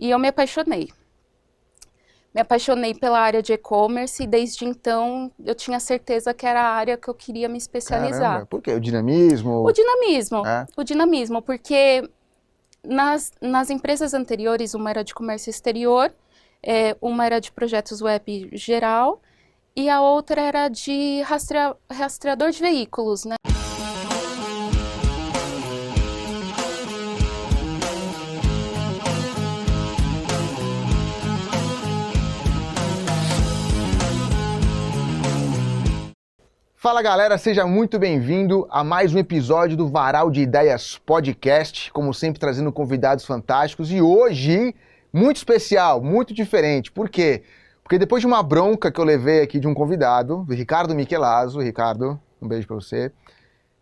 E eu me apaixonei. Me apaixonei pela área de e-commerce e desde então eu tinha certeza que era a área que eu queria me especializar. Caramba, por quê? O dinamismo? O dinamismo, porque nas empresas anteriores, uma era de comércio exterior, uma era de projetos web geral e a outra era de rastreador de veículos, né? Fala galera, seja muito bem-vindo a mais um episódio do Varal de Ideias Podcast, como sempre trazendo convidados fantásticos e hoje muito especial, muito diferente. Por quê? Porque depois de uma bronca que eu levei aqui de um convidado, o Ricardo Michelazzo, Ricardo, um beijo pra você,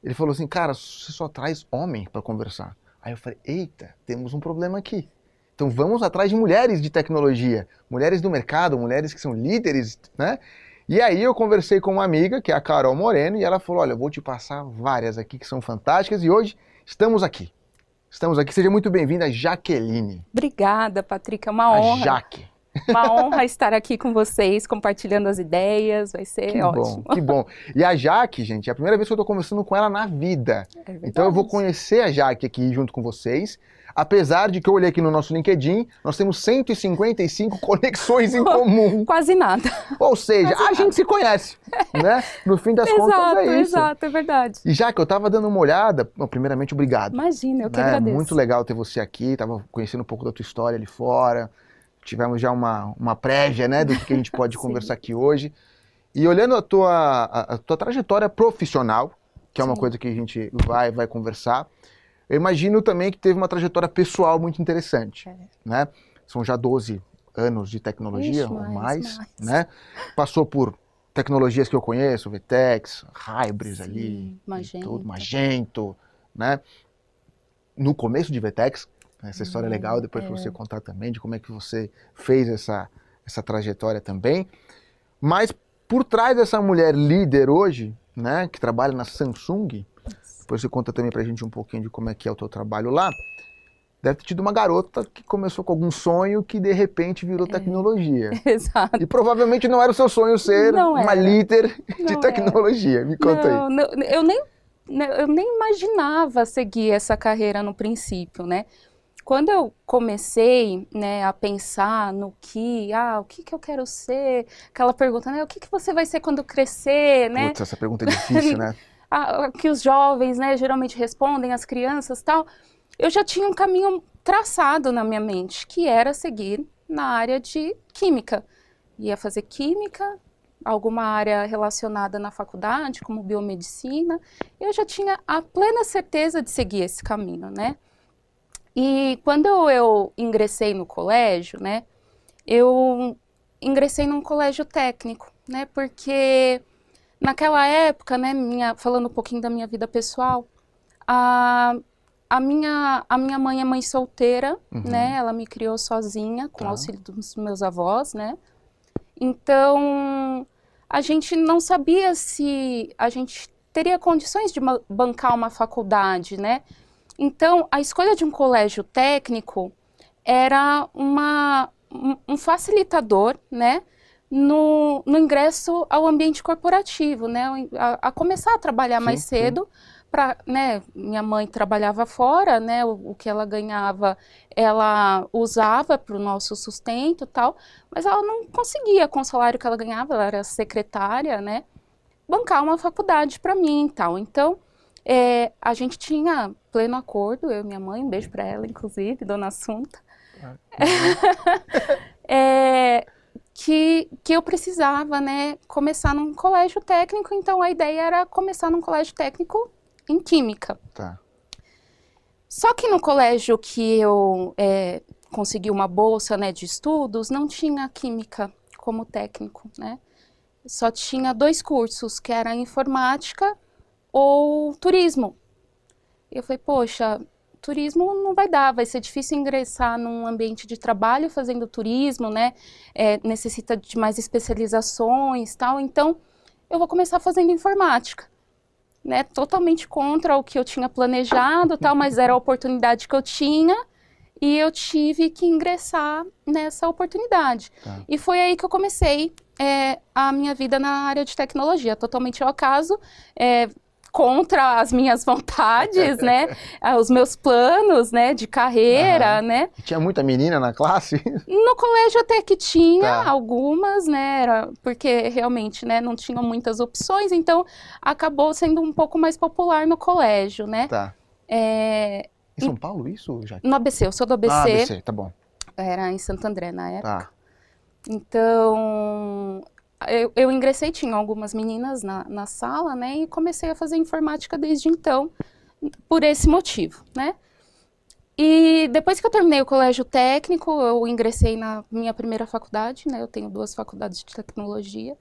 ele falou assim, cara, você só traz homem pra conversar. Aí eu falei, eita, temos um problema aqui. Então vamos atrás de mulheres de tecnologia, mulheres do mercado, mulheres que são líderes, né? E aí eu conversei com uma amiga, que é a Carol Moreno, e ela falou, olha, eu vou te passar várias aqui que são fantásticas, e hoje estamos aqui. Estamos aqui, seja muito bem-vinda, Jaqueline. Obrigada, Patrick, é uma honra. A Jaque. Uma honra estar aqui com vocês, compartilhando as ideias, vai ser ótimo. Que bom. E a Jaque, gente, é a primeira vez que eu tô conversando com ela na vida. Então eu vou conhecer a Jaque aqui junto com vocês. Apesar de que eu olhei aqui no nosso LinkedIn, nós temos 155 conexões em comum. Quase nada. Ou seja, a gente se conhece, né? No fim das contas é isso. Exato, é verdade. E já que eu tava dando uma olhada, primeiramente, obrigado. Imagina, eu que agradeço. Muito legal ter você aqui, tava conhecendo um pouco da tua história ali fora. Tivemos já uma prévia, né, do que a gente pode conversar aqui hoje. E olhando a tua trajetória profissional, que é uma coisa que a gente vai conversar, eu imagino também que teve uma trajetória pessoal muito interessante, né? São já 12 anos de tecnologia, ou mais, né? Passou por tecnologias que eu conheço, VTEX, Hybris ali, Magento, né? No começo de VTEX, essa história é legal, depois para você contar também de como é que você fez essa trajetória também. Mas por trás dessa mulher líder hoje, né, que trabalha na Samsung, depois você conta também pra gente um pouquinho de como é que é o teu trabalho lá, deve ter tido uma garota que começou com algum sonho que de repente virou tecnologia. Exato. E provavelmente não era o seu sonho ser uma líder de tecnologia. Me conta aí. Eu nem imaginava seguir essa carreira no princípio, né? Quando eu comecei, né, a pensar no o que eu quero ser, aquela pergunta, né, o que você vai ser quando crescer, né? Putz, essa pergunta é difícil, né? Que os jovens, né, geralmente respondem, as crianças e tal, eu já tinha um caminho traçado na minha mente, que era seguir na área de química. Ia fazer química, alguma área relacionada na faculdade, como biomedicina, eu já tinha a plena certeza de seguir esse caminho, né? E quando eu ingressei no colégio, né, eu ingressei num colégio técnico, né, porque naquela época, né, falando um pouquinho da minha vida pessoal, a minha mãe é mãe solteira, né, ela me criou sozinha, com auxílio dos meus avós, né, então a gente não sabia se a gente teria condições de bancar uma faculdade, né. Então, a escolha de um colégio técnico era um facilitador, né, no ingresso ao ambiente corporativo, né, a começar a trabalhar mais cedo, né, minha mãe trabalhava fora, né, o que ela ganhava, ela usava para o nosso sustento e tal, mas ela não conseguia, com o salário que ela ganhava, ela era secretária, né, bancar uma faculdade para mim e tal. Então, a gente tinha pleno acordo, eu e minha mãe, um beijo para ela, inclusive, dona Assunta, que eu precisava, né, começar num colégio técnico, então a ideia era começar num colégio técnico em química. Tá. Só que no colégio que eu consegui uma bolsa, né, de estudos, não tinha química como técnico, né, só tinha 2 cursos, que era informática ou turismo. Eu falei, poxa, turismo não vai dar, vai ser difícil ingressar num ambiente de trabalho fazendo turismo, né? Necessita de mais especializações e tal, então eu vou começar fazendo informática. Né? Totalmente contra o que eu tinha planejado, tal, mas era a oportunidade que eu tinha e eu tive que ingressar nessa oportunidade. Tá. E foi aí que eu comecei a minha vida na área de tecnologia, totalmente ao acaso, contra as minhas vontades, né, os meus planos, né, de carreira, né. E tinha muita menina na classe? No colégio até que tinha Tá. algumas, né, porque realmente, né, não tinham muitas opções, então acabou sendo um pouco mais popular no colégio, né. Tá. Em São Paulo isso, já? No ABC, eu sou do ABC, ABC, tá bom. era em Santo André na época. Tá. Então, eu ingressei, tinha algumas meninas na sala, né, e comecei a fazer informática desde então, por esse motivo, né. E depois que eu terminei o colégio técnico, eu ingressei na minha primeira faculdade, né, eu tenho 2 faculdades de tecnologia.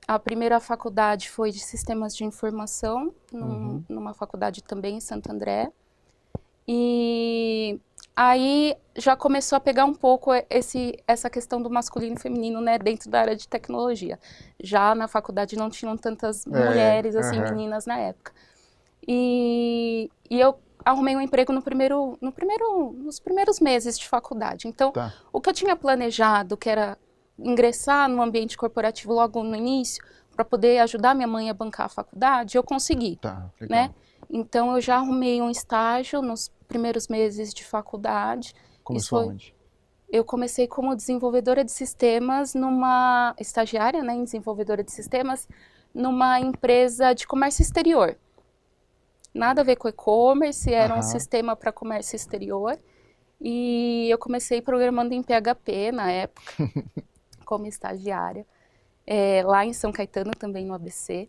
A primeira faculdade foi de sistemas de informação, numa faculdade também em Santo André. E aí já começou a pegar um pouco essa questão do masculino e feminino, né, dentro da área de tecnologia. Já na faculdade não tinham tantas mulheres, assim, meninas na época. E eu arrumei um emprego nos primeiros meses de faculdade. Então, Tá. o que eu tinha planejado, que era ingressar no ambiente corporativo logo no início, para poder ajudar minha mãe a bancar a faculdade, eu consegui, Tá, legal. né? Então, eu já arrumei um estágio nos primeiros meses de faculdade. Começou onde? Eu comecei como desenvolvedora de sistemas estagiária, né, em desenvolvedora de sistemas, numa empresa de comércio exterior. Nada a ver com e-commerce, era um sistema para comércio exterior. E eu comecei programando em PHP na época, como estagiária, lá em São Caetano, também no ABC.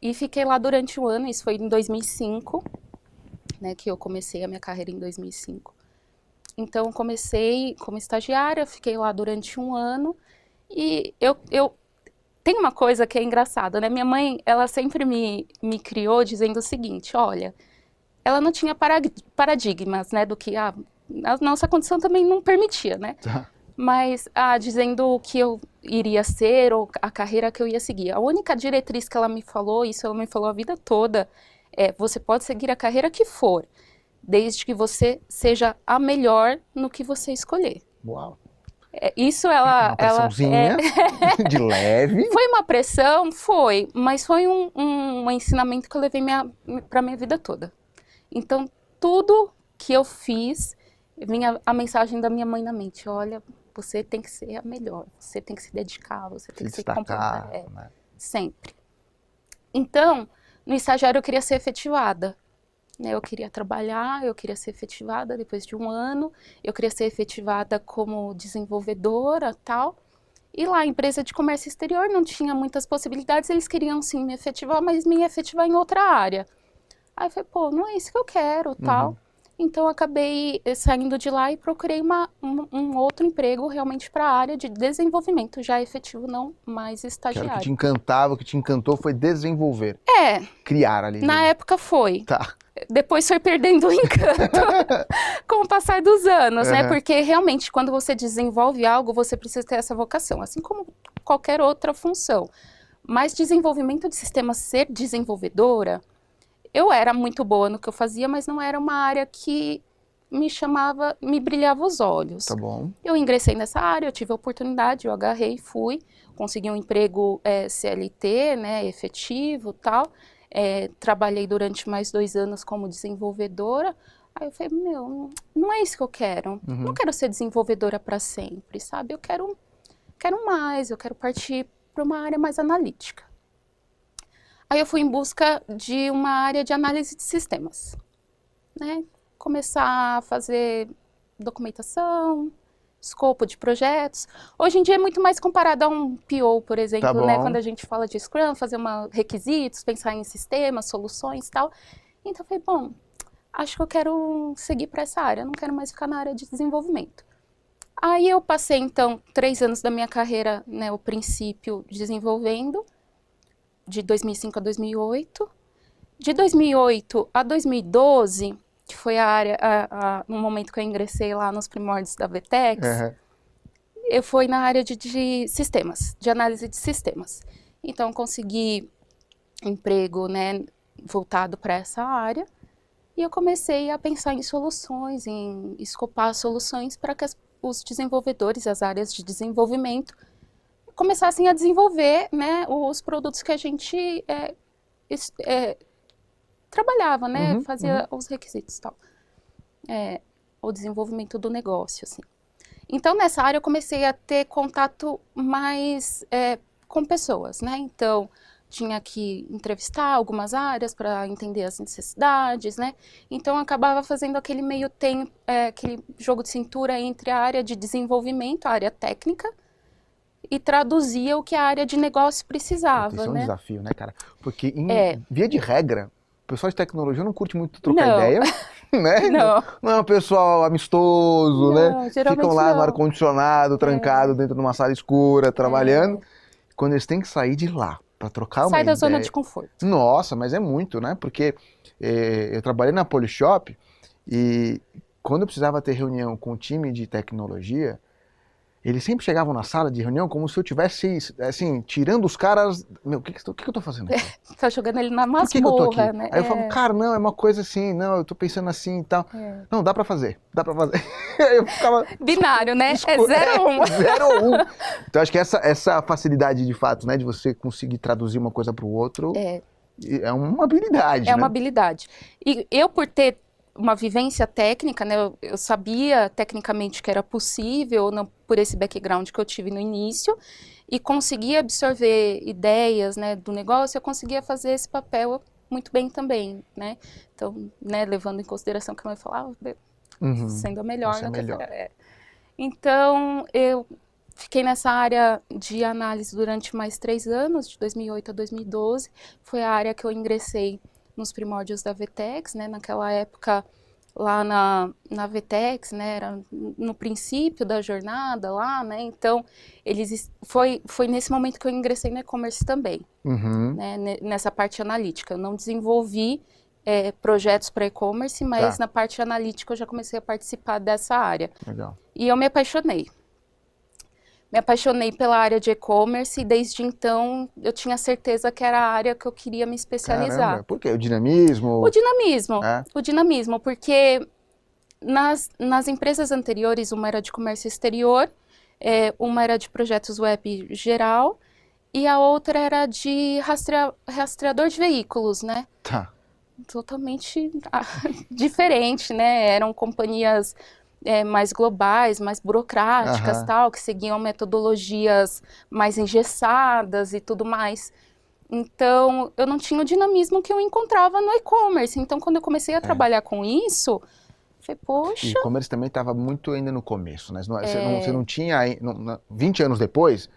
E fiquei lá durante um ano, isso foi em 2005, né, que eu comecei a minha carreira em 2005. Então, comecei como estagiária, fiquei lá durante um ano, e tem uma coisa que é engraçada, né, minha mãe, ela sempre me criou dizendo o seguinte, olha, ela não tinha paradigmas, né, do que a nossa condição também não permitia, né, mas dizendo o que eu iria ser ou a carreira que eu ia seguir. A única diretriz que ela me falou, isso ela me falou a vida toda, você pode seguir a carreira que for, desde que você seja a melhor no que você escolher. Uau. Isso ela... Uma pressãozinha, de leve. Foi uma pressão? Foi, mas foi um ensinamento que eu levei para a minha vida toda. Então, tudo que eu fiz, vinha a mensagem da minha mãe na mente, olha, você tem que ser a melhor, você tem que se dedicar, você tem que se comportar, né? Sempre. Então, no estagiário eu queria ser efetivada, né? Eu queria trabalhar, eu queria ser efetivada depois de um ano, eu queria ser efetivada como desenvolvedora, tal. E lá, a empresa de comércio exterior não tinha muitas possibilidades, eles queriam sim me efetivar, mas me efetivar em outra área. Aí eu falei, pô, não é isso que eu quero, tal. Então, eu acabei saindo de lá e procurei um outro emprego realmente para a área de desenvolvimento, já efetivo, não mais estagiário. Que era o que te encantava, o que te encantou foi desenvolver. Criar ali. Na época foi. Tá. Depois foi perdendo o encanto com o passar dos anos, né? Porque realmente, quando você desenvolve algo, você precisa ter essa vocação, assim como qualquer outra função. Mas desenvolvimento de sistemas, ser desenvolvedora, eu era muito boa no que eu fazia, mas não era uma área que me brilhava os olhos. Tá bom. Eu ingressei nessa área, eu tive a oportunidade, eu agarrei, fui, consegui um emprego CLT, né, efetivo, tal. Trabalhei durante mais 2 anos como desenvolvedora. Aí eu falei, meu, não é isso que eu quero. Não quero ser desenvolvedora para sempre, sabe? Eu quero mais, eu quero partir para uma área mais analítica. Aí eu fui em busca de uma área de análise de sistemas, né? Começar a fazer documentação, escopo de projetos. Hoje em dia é muito mais comparado a um PO, por exemplo, né? Quando a gente fala de Scrum, fazer requisitos, pensar em sistemas, soluções e tal. Então eu falei, bom, acho que eu quero seguir para essa área, não quero mais ficar na área de desenvolvimento. Aí eu passei, então, 3 anos da minha carreira, né, o princípio, desenvolvendo, de 2005 a 2008. De 2008 a 2012, que foi a área, no momento que eu ingressei lá nos primórdios da Vtex, eu fui na área de sistemas, de análise de sistemas. Então, consegui emprego, né, voltado para essa área. E eu comecei a pensar em soluções, em escopar soluções para que os desenvolvedores, as áreas de desenvolvimento, começassem a desenvolver, né, os produtos que a gente trabalhava, né, fazia os requisitos e tal. O desenvolvimento do negócio, assim. Então, nessa área, eu comecei a ter contato mais com pessoas, né? Então, tinha que entrevistar algumas áreas para entender as necessidades, né? Então, eu acabava fazendo aquele meio tempo, aquele jogo de cintura entre a área de desenvolvimento, a área técnica, e traduzia o que a área de negócio precisava, Isso é um né? desafio, né, cara? Porque, via de regra, o pessoal de tecnologia não curte muito trocar Não. ideia, né? Não. Não é um pessoal amistoso, Não, né? geralmente Ficam lá no não. ar-condicionado, trancado dentro de uma sala escura, trabalhando. Quando eles têm que sair de lá para trocar uma Sai da ideia... zona de conforto. Nossa, mas é muito, né? Porque eu trabalhei na Polishop e quando eu precisava ter reunião com o time de tecnologia, eles sempre chegavam na sala de reunião como se eu tivesse, assim, tirando os caras... Meu, o que eu tô fazendo aqui? Tá jogando ele na Por que eu tô aqui? masmorra, né? Aí eu falo, cara, não, é uma coisa assim, não, eu tô pensando assim e tal. Não, dá pra fazer, dá pra fazer. Aí eu ficava... Binário, né? É 0 ou 1. 0 ou 1. Então acho que essa facilidade de fato, né, de você conseguir traduzir uma coisa pro outro, é uma habilidade, É né? uma habilidade. E eu, por ter uma vivência técnica, né, eu sabia tecnicamente que era possível, não, por esse background que eu tive no início, e conseguia absorver ideias, né, do negócio, eu conseguia fazer esse papel muito bem também, né? Então, né, levando em consideração que a mãe falava, sendo a melhor. Você é melhor. Então, eu fiquei nessa área de análise durante mais 3 anos, de 2008 a 2012. Foi a área que eu ingressei nos primórdios da VTEX, né? Naquela época, lá na VTEX, né? Era no princípio da jornada lá, né? Então, foi nesse momento que eu ingressei no e-commerce também, né? Nessa parte analítica. Eu não desenvolvi projetos para e-commerce, mas na parte analítica eu já comecei a participar dessa área. Legal. E eu me apaixonei. Me apaixonei pela área de e-commerce e desde então eu tinha certeza que era a área que eu queria me especializar. Caramba, por quê? O dinamismo? O dinamismo, porque nas empresas anteriores, uma era de comércio exterior, uma era de projetos web geral e a outra era de rastreador de veículos, né? Tá. Totalmente diferente, né? Eram companhias mais globais, mais burocráticas, tal, que seguiam metodologias mais engessadas e tudo mais. Então, eu não tinha o dinamismo que eu encontrava no e-commerce. Então, quando eu comecei a trabalhar com isso, falei, poxa... E o e-commerce também estava muito ainda no começo, né? Você não tinha... 20 anos depois,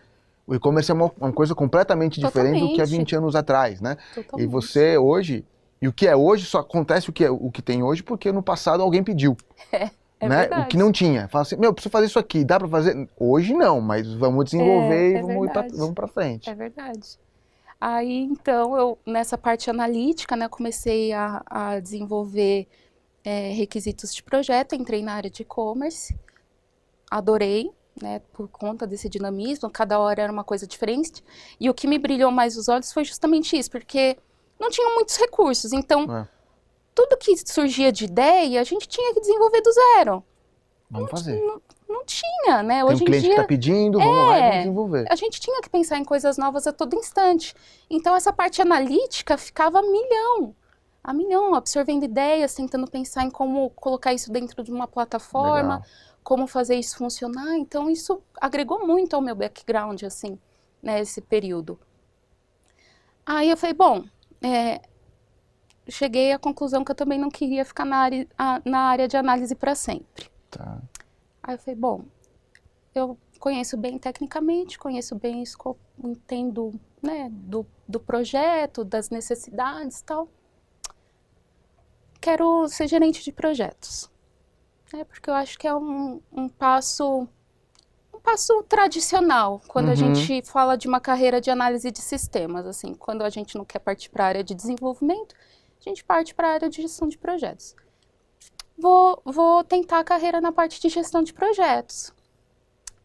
o e-commerce é uma coisa completamente diferente do que há 20 anos atrás, né? Totalmente. E você hoje... E o que é hoje só acontece o que tem hoje porque no passado alguém pediu. É né? verdade. O que não tinha. Fala assim, meu, preciso fazer isso aqui, dá para fazer? Hoje não, mas vamos desenvolver e vamos para frente. É verdade. Aí, então, eu, nessa parte analítica, né, comecei a desenvolver requisitos de projeto, entrei na área de e-commerce, adorei, né, por conta desse dinamismo, cada hora era uma coisa diferente, e o que me brilhou mais os olhos foi justamente isso, porque não tinha muitos recursos, então... Tudo que surgia de ideia, a gente tinha que desenvolver do zero. Vamos fazer. Não tinha, né? Tem Hoje um cliente em dia, que está pedindo, vamos lá e vamos desenvolver. A gente tinha que pensar em coisas novas a todo instante. Então, essa parte analítica ficava a milhão, absorvendo ideias, tentando pensar em como colocar isso dentro de uma plataforma, Legal. como fazer isso funcionar. Então, isso agregou muito ao meu background, assim, nesse período. Aí eu falei, bom... cheguei à conclusão que eu também não queria ficar na área de análise para sempre. Tá. Aí eu falei, bom, eu conheço bem tecnicamente, conheço bem, entendo, né, do projeto, das necessidades e tal. Quero ser gerente de projetos, né, porque eu acho que é um passo tradicional quando a gente fala de uma carreira de análise de sistemas, assim, quando a gente não quer partir para a área de desenvolvimento, a gente parte para a área de gestão de projetos. Vou tentar a carreira na parte de gestão de projetos.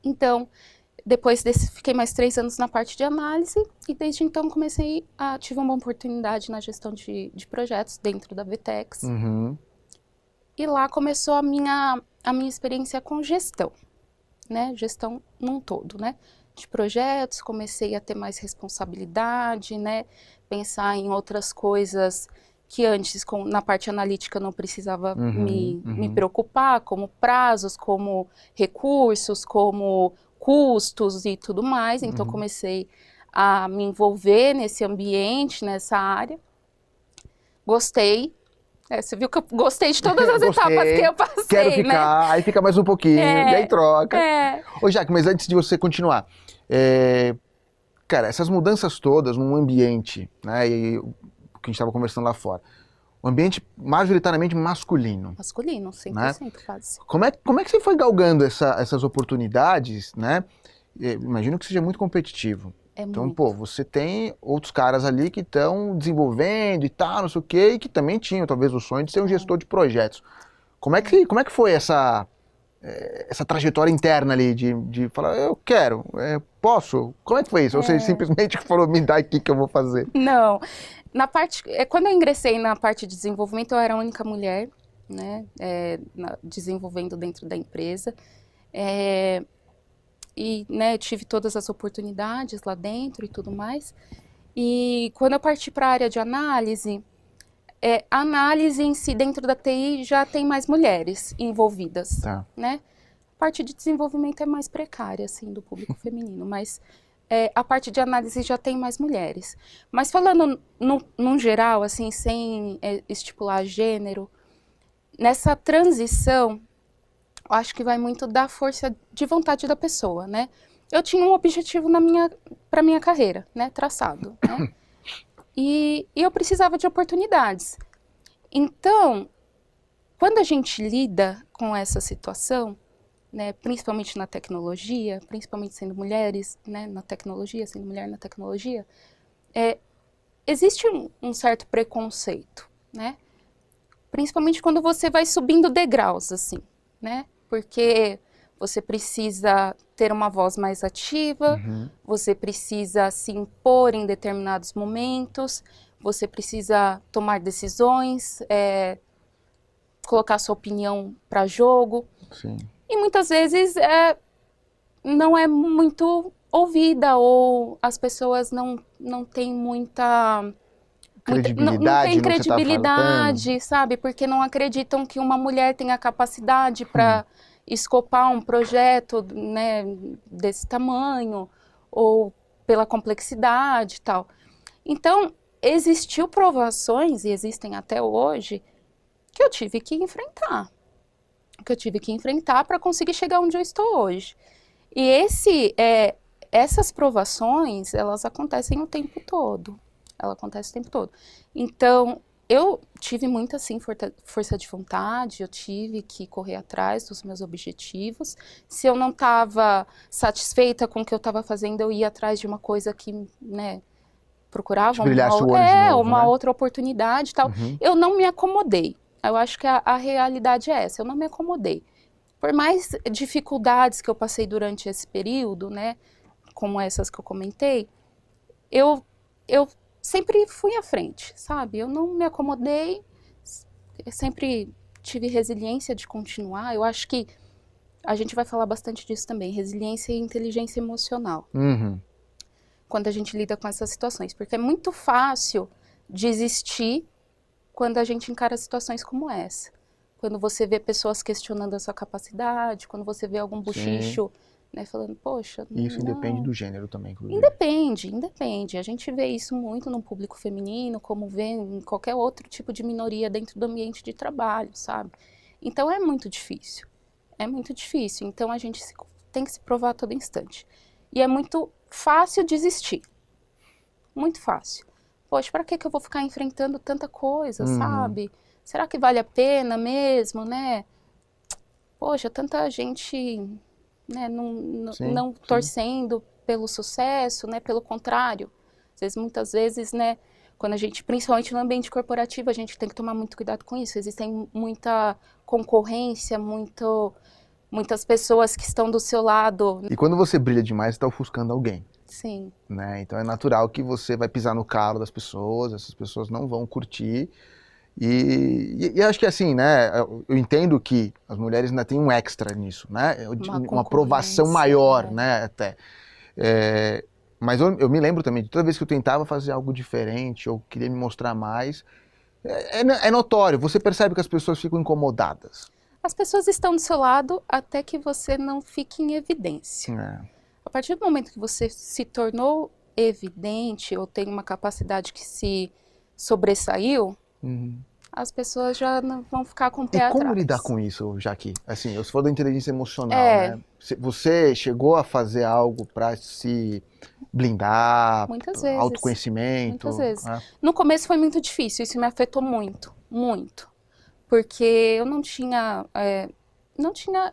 Então, depois fiquei mais 3 anos na parte de análise e desde então tive uma oportunidade na gestão de projetos dentro da VTEX. E lá começou a minha experiência com gestão, né? Gestão num todo, né? De projetos, comecei a ter mais responsabilidade, né? Pensar em outras coisas que antes, na parte analítica, eu não precisava me preocupar, como prazos, como recursos, como custos e tudo mais. Então, comecei a me envolver nesse ambiente, nessa área. Gostei. Você viu que eu gostei de todas as etapas que eu passei, quero ficar, né? aí fica mais um pouquinho, e aí troca. Ô, Jaque, mas antes de você continuar, cara, essas mudanças todas num ambiente, né, e o que a gente estava conversando lá fora, um ambiente majoritariamente masculino. Masculino, 100%, né? Quase. Como é que você foi galgando essas oportunidades, né? Imagino que seja muito competitivo. Então, pô, você tem outros caras ali que estão desenvolvendo e tal, não sei o quê, e que também tinham talvez o sonho de ser um gestor de projetos. Como é que foi essa trajetória interna ali de falar, eu quero, posso? Como é que foi isso? Ou você simplesmente falou, me dá aqui que eu vou fazer? Não, quando eu ingressei na parte de desenvolvimento, eu era a única mulher, né, desenvolvendo dentro da empresa. E, né, tive todas as oportunidades lá dentro e tudo mais. E quando eu parti para a área de análise, a análise em si dentro da TI já tem mais mulheres envolvidas, né? A parte de desenvolvimento é mais precária, assim, do público feminino, mas a parte de análise já tem mais mulheres. Mas falando num geral, assim, sem estipular gênero, nessa transição, eu acho que vai muito da força de vontade da pessoa, né? Eu tinha um objetivo para minha carreira, né? Traçado, né? E eu precisava de oportunidades. Então, quando a gente lida com essa situação, né, principalmente na tecnologia, principalmente sendo mulheres, né, na tecnologia, sendo mulher na tecnologia, existe um certo preconceito, né? Principalmente quando você vai subindo degraus, assim, né? Porque você precisa ter uma voz mais ativa, você precisa se impor em determinados momentos, você precisa tomar decisões, colocar sua opinião para jogo. Sim. E muitas vezes não é muito ouvida, ou as pessoas não têm muita credibilidade, não tem no que você tá credibilidade, sabe? Porque não acreditam que uma mulher tenha capacidade para escopar um projeto, né, desse tamanho, ou pela complexidade e tal. Então, existiu provações, e existem até hoje, que eu tive que enfrentar. Para conseguir chegar onde eu estou hoje. E essas provações, elas acontecem o tempo todo. Então, eu tive muita, assim, força de vontade, eu tive que correr atrás dos meus objetivos. Se eu não estava satisfeita com o que eu estava fazendo, eu ia atrás de uma coisa que, né, procurava uma outra oportunidade e tal. Eu não me acomodei. Eu acho que a realidade é essa, eu não me acomodei. Por mais dificuldades que eu passei durante esse período, né, como essas que eu comentei, eu sempre fui à frente, sabe? Eu não me acomodei, eu sempre tive resiliência de continuar. Eu acho que a gente vai falar bastante disso também, resiliência e inteligência emocional. Quando a gente lida com essas situações, porque é muito fácil desistir quando a gente encara situações como essa. Quando você vê pessoas questionando a sua capacidade, quando você vê algum bochicho, né, falando, poxa... Isso independe do gênero também, inclusive. Independe. A gente vê isso muito no público feminino, como vê em qualquer outro tipo de minoria dentro do ambiente de trabalho, sabe? Então, é muito difícil. Então, a gente tem que se provar a todo instante. E é muito fácil desistir. Muito fácil. Poxa, para que eu vou ficar enfrentando tanta coisa, sabe? Será que vale a pena mesmo, né? Poxa, tanta gente, né, não torcendo pelo sucesso, né? Pelo contrário. Muitas vezes, né, quando a gente, principalmente no ambiente corporativo, a gente tem que tomar muito cuidado com isso. Existem muita concorrência, muitas pessoas que estão do seu lado. E quando você brilha demais, você está ofuscando alguém. Sim. Né? Então é natural que você vai pisar no calo das pessoas, essas pessoas não vão curtir. E acho que assim, né, eu entendo que as mulheres ainda têm um extra nisso, né, uma aprovação maior, né, até. Mas eu me lembro também de toda vez que eu tentava fazer algo diferente, ou queria me mostrar mais, é notório, você percebe que as pessoas ficam incomodadas. As pessoas estão do seu lado até que você não fique em evidência. A partir do momento que você se tornou evidente ou tem uma capacidade que se sobressaiu, as pessoas já não vão ficar com o pé atrás. E como lidar com isso, Jaque? Assim, você falou da inteligência emocional, né? Você chegou a fazer algo para se blindar? Muitas vezes. Autoconhecimento? Muitas vezes. No começo foi muito difícil, isso me afetou muito, muito. Porque eu não tinha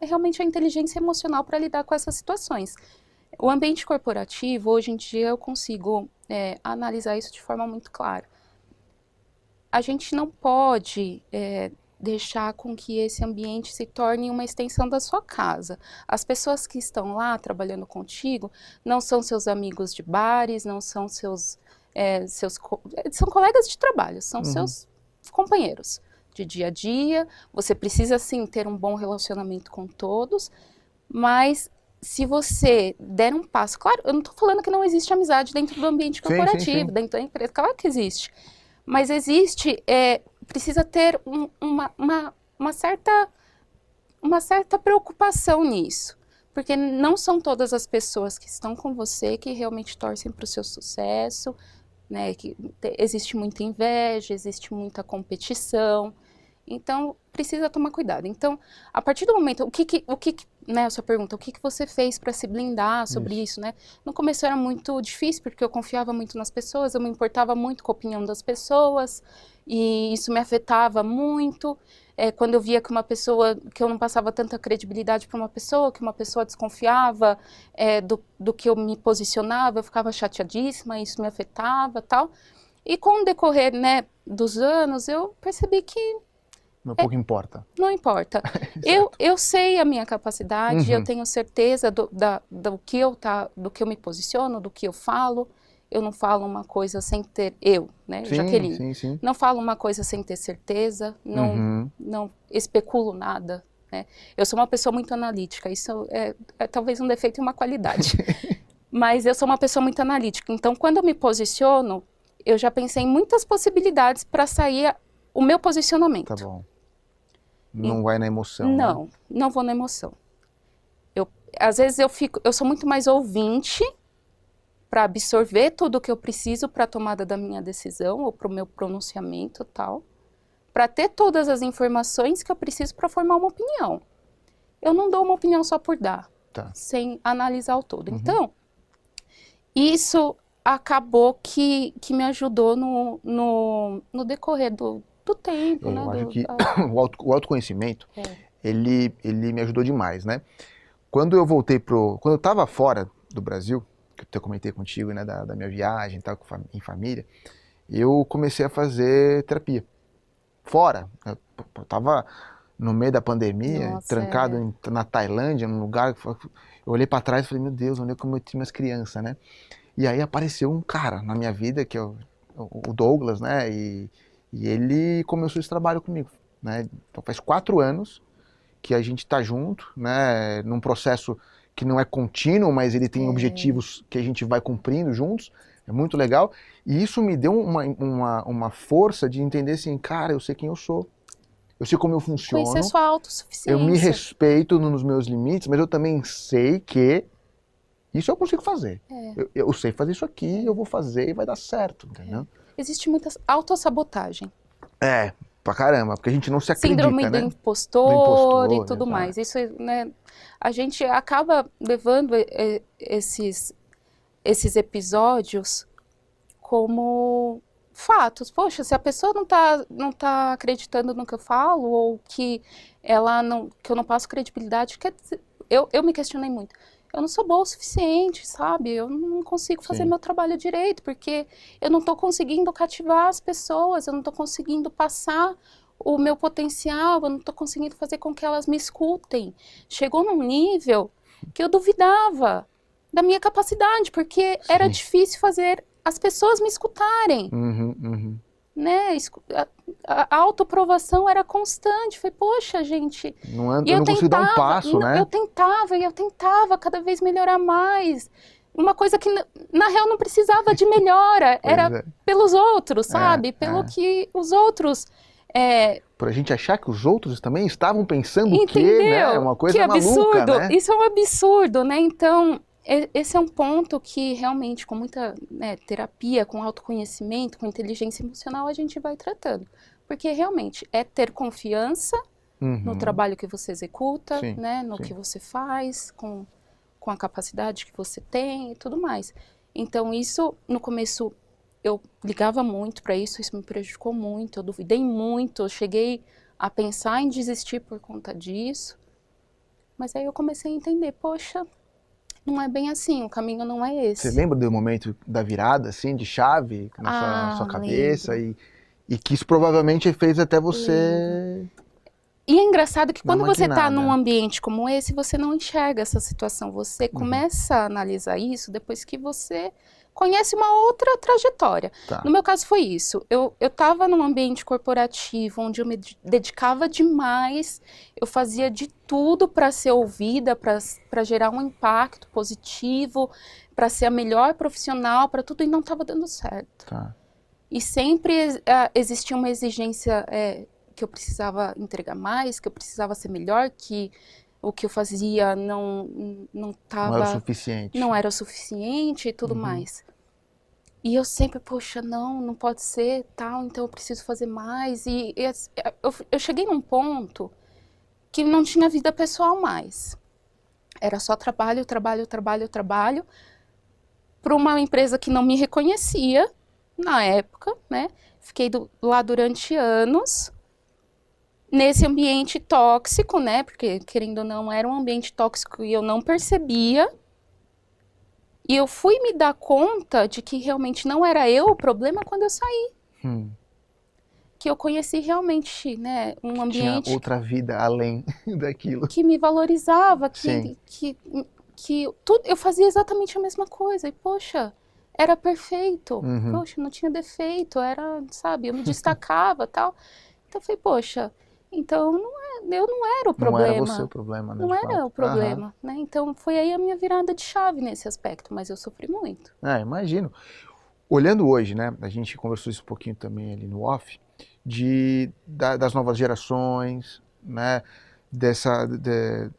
realmente a inteligência emocional para lidar com essas situações. O ambiente corporativo, hoje em dia, eu consigo analisar isso de forma muito clara. A gente não pode deixar com que esse ambiente se torne uma extensão da sua casa. As pessoas que estão lá trabalhando contigo não são seus amigos de bares, não são são colegas de trabalho, são seus companheiros de dia a dia. Você precisa, sim, ter um bom relacionamento com todos, mas se você der um passo... Claro, eu não estou falando que não existe amizade dentro do ambiente corporativo, sim. Dentro da empresa, claro que existe. Mas existe, precisa ter uma certa preocupação nisso. Porque não são todas as pessoas que estão com você que realmente torcem para o seu sucesso, né? Que existe muita inveja, existe muita competição. Então, precisa tomar cuidado. Então, a partir do momento, né, a sua pergunta, o que você fez para se blindar sobre isso, né? No começo era muito difícil, porque eu confiava muito nas pessoas, eu me importava muito com a opinião das pessoas, e isso me afetava muito. Quando eu via que que eu não passava tanta credibilidade para uma pessoa, que uma pessoa desconfiava do que eu me posicionava, eu ficava chateadíssima, isso me afetava, tal. E com o decorrer, né, dos anos, eu percebi que pouco importa. Não importa. eu sei a minha capacidade, eu tenho certeza do que eu me posiciono, do que eu falo. Eu não falo uma coisa sem ter... né, Jaqueline? Sim. Não falo uma coisa sem ter certeza, não especulo nada. Né? Eu sou uma pessoa muito analítica, isso é talvez um defeito e uma qualidade. Mas eu sou uma pessoa muito analítica, então quando eu me posiciono, eu já pensei em muitas possibilidades para sair o meu posicionamento. Tá bom. Não vai na emoção. Não, né? Não vou na emoção. Às vezes eu sou muito mais ouvinte para absorver tudo o que eu preciso para a tomada da minha decisão ou para o meu pronunciamento e tal, para ter todas as informações que eu preciso para formar uma opinião. Eu não dou uma opinião só por dar, sem analisar o todo. Então, isso acabou que me ajudou no decorrer do tempo, né? Eu acho que o autoconhecimento, ele me ajudou demais, né? Quando eu voltei quando eu estava fora do Brasil, que eu comentei contigo, né, da minha viagem e tal, em família, eu comecei a fazer terapia. Fora, eu estava no meio da pandemia, trancado na Tailândia, num lugar, eu olhei para trás e falei, meu Deus, onde é que eu tinha minhas crianças, né? E aí apareceu um cara na minha vida, que é o Douglas, né, e ele começou esse trabalho comigo, né? Então faz 4 anos que a gente está junto, né? Num processo que não é contínuo, mas ele tem objetivos que a gente vai cumprindo juntos. É muito legal. E isso me deu uma força de entender assim, cara, eu sei quem eu sou. Eu sei como eu funciono. Conhecer sua autossuficiência. Eu me respeito nos meus limites, mas eu também sei que isso eu consigo fazer. Eu sei fazer isso aqui, eu vou fazer e vai dar certo, entendeu? Existe muita autossabotagem. Pra caramba, porque a gente não se acredita, Síndrome né? do impostor e tudo mais. Isso, né, a gente acaba levando esses episódios como fatos. Poxa, se a pessoa não tá acreditando no que eu falo, ou que eu não passo credibilidade, quer dizer, eu me questionei muito. Eu não sou boa o suficiente, sabe? Eu não consigo fazer meu trabalho direito, porque eu não estou conseguindo cativar as pessoas, eu não estou conseguindo passar o meu potencial, eu não estou conseguindo fazer com que elas me escutem. Chegou num nível que eu duvidava da minha capacidade, porque era difícil fazer as pessoas me escutarem. né? A autoprovação era constante. Falei, poxa, gente... Eu não consigo dar um passo, né? Eu tentava cada vez melhorar mais. Uma coisa que, na real, não precisava de melhora. Era pelos outros, sabe? Pelo que os outros... Por a gente achar que os outros também estavam pensando Entendeu? que, né? É uma coisa que absurdo. maluca, né? Isso é um absurdo, né? Então, esse é um ponto que realmente, com muita terapia, com autoconhecimento, com inteligência emocional, a gente vai tratando. Porque realmente é ter confiança no trabalho que você executa, Sim, né? No que você faz, com a capacidade que você tem e tudo mais. Então, isso, no começo, eu ligava muito para isso me prejudicou muito, eu duvidei muito, eu cheguei a pensar em desistir por conta disso. Mas aí eu comecei a entender, poxa, não é bem assim, o caminho não é esse. Você lembra do momento da virada, assim, de chave na sua cabeça? E que isso provavelmente fez até você... E é engraçado que quando você está num ambiente como esse, você não enxerga essa situação. Você começa a analisar isso depois que você conhece uma outra trajetória. Tá. No meu caso foi isso. Eu estava num ambiente corporativo onde eu me dedicava demais, eu fazia de tudo para ser ouvida, para gerar um impacto positivo, para ser a melhor profissional, para tudo, e não estava dando certo. Tá. E sempre existia uma exigência que eu precisava entregar mais, que eu precisava ser melhor, que o que eu fazia não era o suficiente. Não era o suficiente e tudo mais. E eu sempre, poxa, não pode ser, tal, então eu preciso fazer mais. E eu cheguei num ponto que não tinha vida pessoal mais. Era só trabalho, trabalho, trabalho, trabalho, para uma empresa que não me reconhecia na época, né? Fiquei lá durante anos, nesse ambiente tóxico, né? Porque, querendo ou não, era um ambiente tóxico e eu não percebia. E eu fui me dar conta de que realmente não era eu o problema quando eu saí. Que eu conheci realmente, né, um ambiente... Tinha outra vida além daquilo. Que me valorizava, que tudo, eu fazia exatamente a mesma coisa. E, poxa, era perfeito. Poxa, não tinha defeito, era, sabe, eu me destacava e tal. Então eu falei, poxa, então eu não era o problema. Não era você o problema, né? Não era o problema, né? Então foi aí a minha virada de chave nesse aspecto, mas eu sofri muito. Imagino. Olhando hoje, né, a gente conversou isso um pouquinho também ali no off, das novas gerações, né,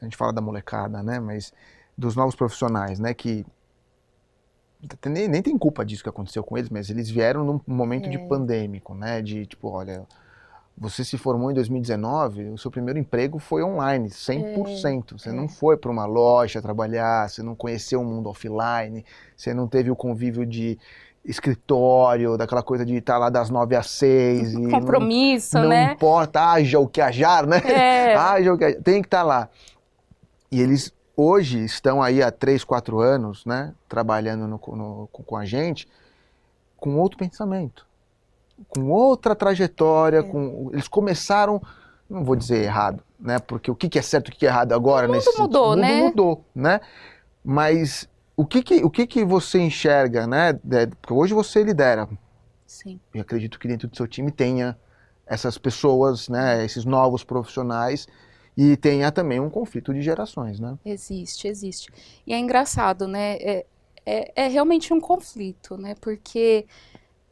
a gente fala da molecada, né, mas dos novos profissionais, né, que nem tem culpa disso que aconteceu com eles, mas eles vieram num momento de pandêmico, né, de tipo, olha... Você se formou em 2019, o seu primeiro emprego foi online, 100%. Você não foi para uma loja trabalhar, você não conheceu o mundo offline, você não teve o convívio de escritório, daquela coisa de estar lá das 9 às 6. Compromisso, né? Não importa, haja o que hajar, né? Haja o que hajar, tem que estar lá. E eles hoje estão aí há 3, 4 anos, né? Trabalhando com a gente, com outro pensamento. Com outra trajetória, eles começaram, não vou dizer errado, né? Porque o que é certo e o que é errado agora... O mundo mudou, né? O mundo mudou, né? Mas o que você enxerga, né? Porque hoje você lidera. Sim. Eu acredito que dentro do seu time tenha essas pessoas, né? Esses novos profissionais, e tenha também um conflito de gerações, né? Existe. E é engraçado, né? É realmente um conflito, né? Porque...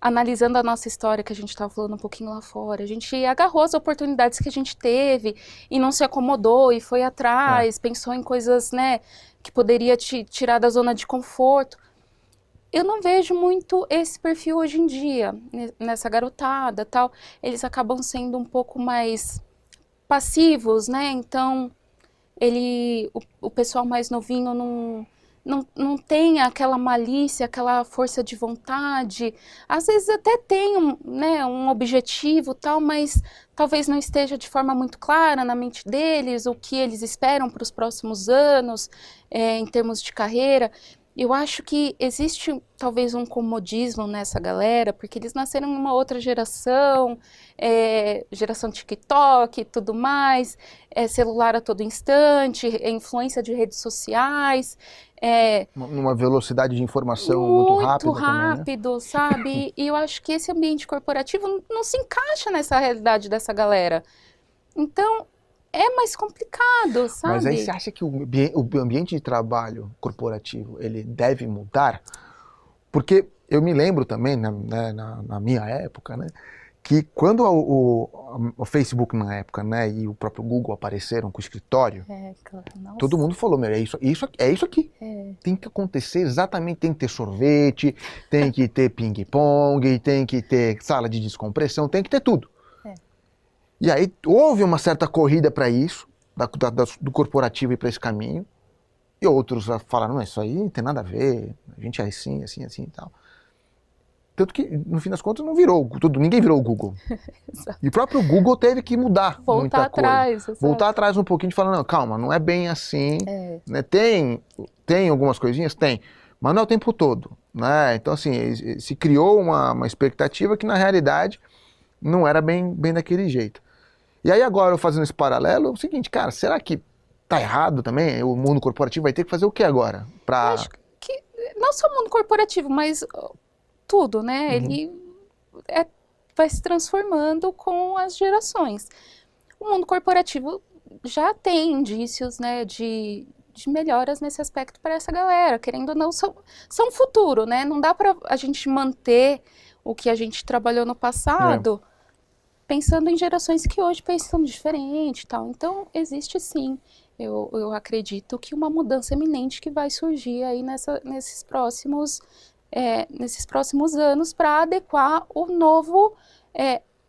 analisando a nossa história, que a gente estava falando um pouquinho lá fora, a gente agarrou as oportunidades que a gente teve e não se acomodou e foi atrás, pensou em coisas, né, que poderia te tirar da zona de conforto. Eu não vejo muito esse perfil hoje em dia, nessa garotada, tal. Eles acabam sendo um pouco mais passivos, né, então o pessoal mais novinho não tem aquela malícia, aquela força de vontade. Às vezes até tem um objetivo, tal, mas talvez não esteja de forma muito clara na mente deles o que eles esperam para os próximos anos, em termos de carreira. Eu acho que existe talvez um comodismo nessa galera, porque eles nasceram em uma outra geração, geração TikTok e tudo mais, celular a todo instante, influência de redes sociais, Numa velocidade de informação muito rápida também, né? rápido, sabe? E eu acho que esse ambiente corporativo não se encaixa nessa realidade dessa galera. Então, é mais complicado, sabe? Mas aí você acha que o ambiente de trabalho corporativo, ele deve mudar? Porque eu me lembro também, na minha época, né, que quando o Facebook na época, né, e o próprio Google apareceram com o escritório, Claro, nossa. todo mundo falou, meu, é isso aqui. Tem que acontecer exatamente, tem que ter sorvete, tem que ter ping-pong, tem que ter sala de descompressão, tem que ter tudo. E aí houve uma certa corrida para isso, do corporativo ir para esse caminho, e outros falaram, não, isso aí não tem nada a ver, a gente é assim, assim, assim e tal. Tanto que, no fim das contas, não virou tudo, ninguém virou o Google. E o próprio Google teve que mudar muita atrás, coisa. Voltar atrás um pouquinho e falar, não, calma, não é bem assim. Né? Tem algumas coisinhas? Tem. Mas não é o tempo todo. Né? Então, assim, se criou uma expectativa que, na realidade, não era bem daquele jeito. E aí agora, eu fazendo esse paralelo, é o seguinte, cara, será que tá errado também? O mundo corporativo vai ter que fazer o que agora? Eu acho que não só o mundo corporativo, mas tudo, né? Ele vai se transformando com as gerações. O mundo corporativo já tem indícios, né, de melhoras nesse aspecto para essa galera, querendo ou não, são futuro, né? Não dá para a gente manter o que a gente trabalhou no passado pensando em gerações que hoje pensam diferente e tal. Então, existe sim, eu acredito que uma mudança eminente que vai surgir aí nesses próximos anos para adequar o novo,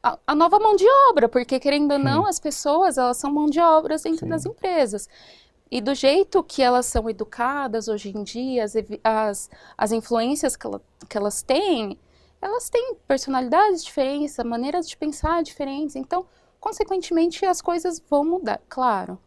a nova mão de obra, porque querendo ou não, as pessoas, elas são mão de obra dentro das empresas. E do jeito que elas são educadas hoje em dia, as influências que elas têm personalidades diferentes, maneiras de pensar diferentes, então, consequentemente, as coisas vão mudar. Claro,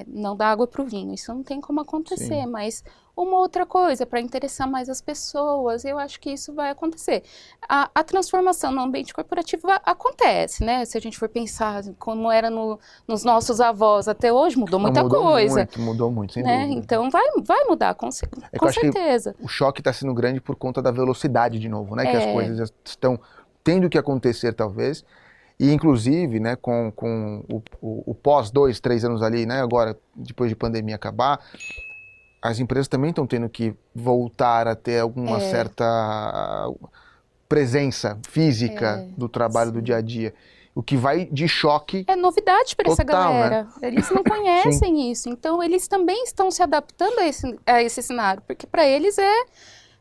não dá água para o vinho, isso não tem como acontecer, mas uma outra coisa, para interessar mais as pessoas, eu acho que isso vai acontecer. A transformação no ambiente corporativo acontece, né? Se a gente for pensar como era nos nossos avós até hoje, mudou muita coisa. Mudou muito, sem né? dúvida. Então vai mudar, com certeza. O choque está sendo grande por conta da velocidade de novo, né? Que as coisas estão tendo que acontecer, talvez. E, inclusive, né, com o pós 2, 3 anos ali, né, agora, depois de pandemia acabar, as empresas também estão tendo que voltar a ter alguma certa presença física do trabalho do dia a dia. O que vai de choque. É novidade para essa galera. Né? Eles não conhecem isso. Então, eles também estão se adaptando a esse cenário, porque para eles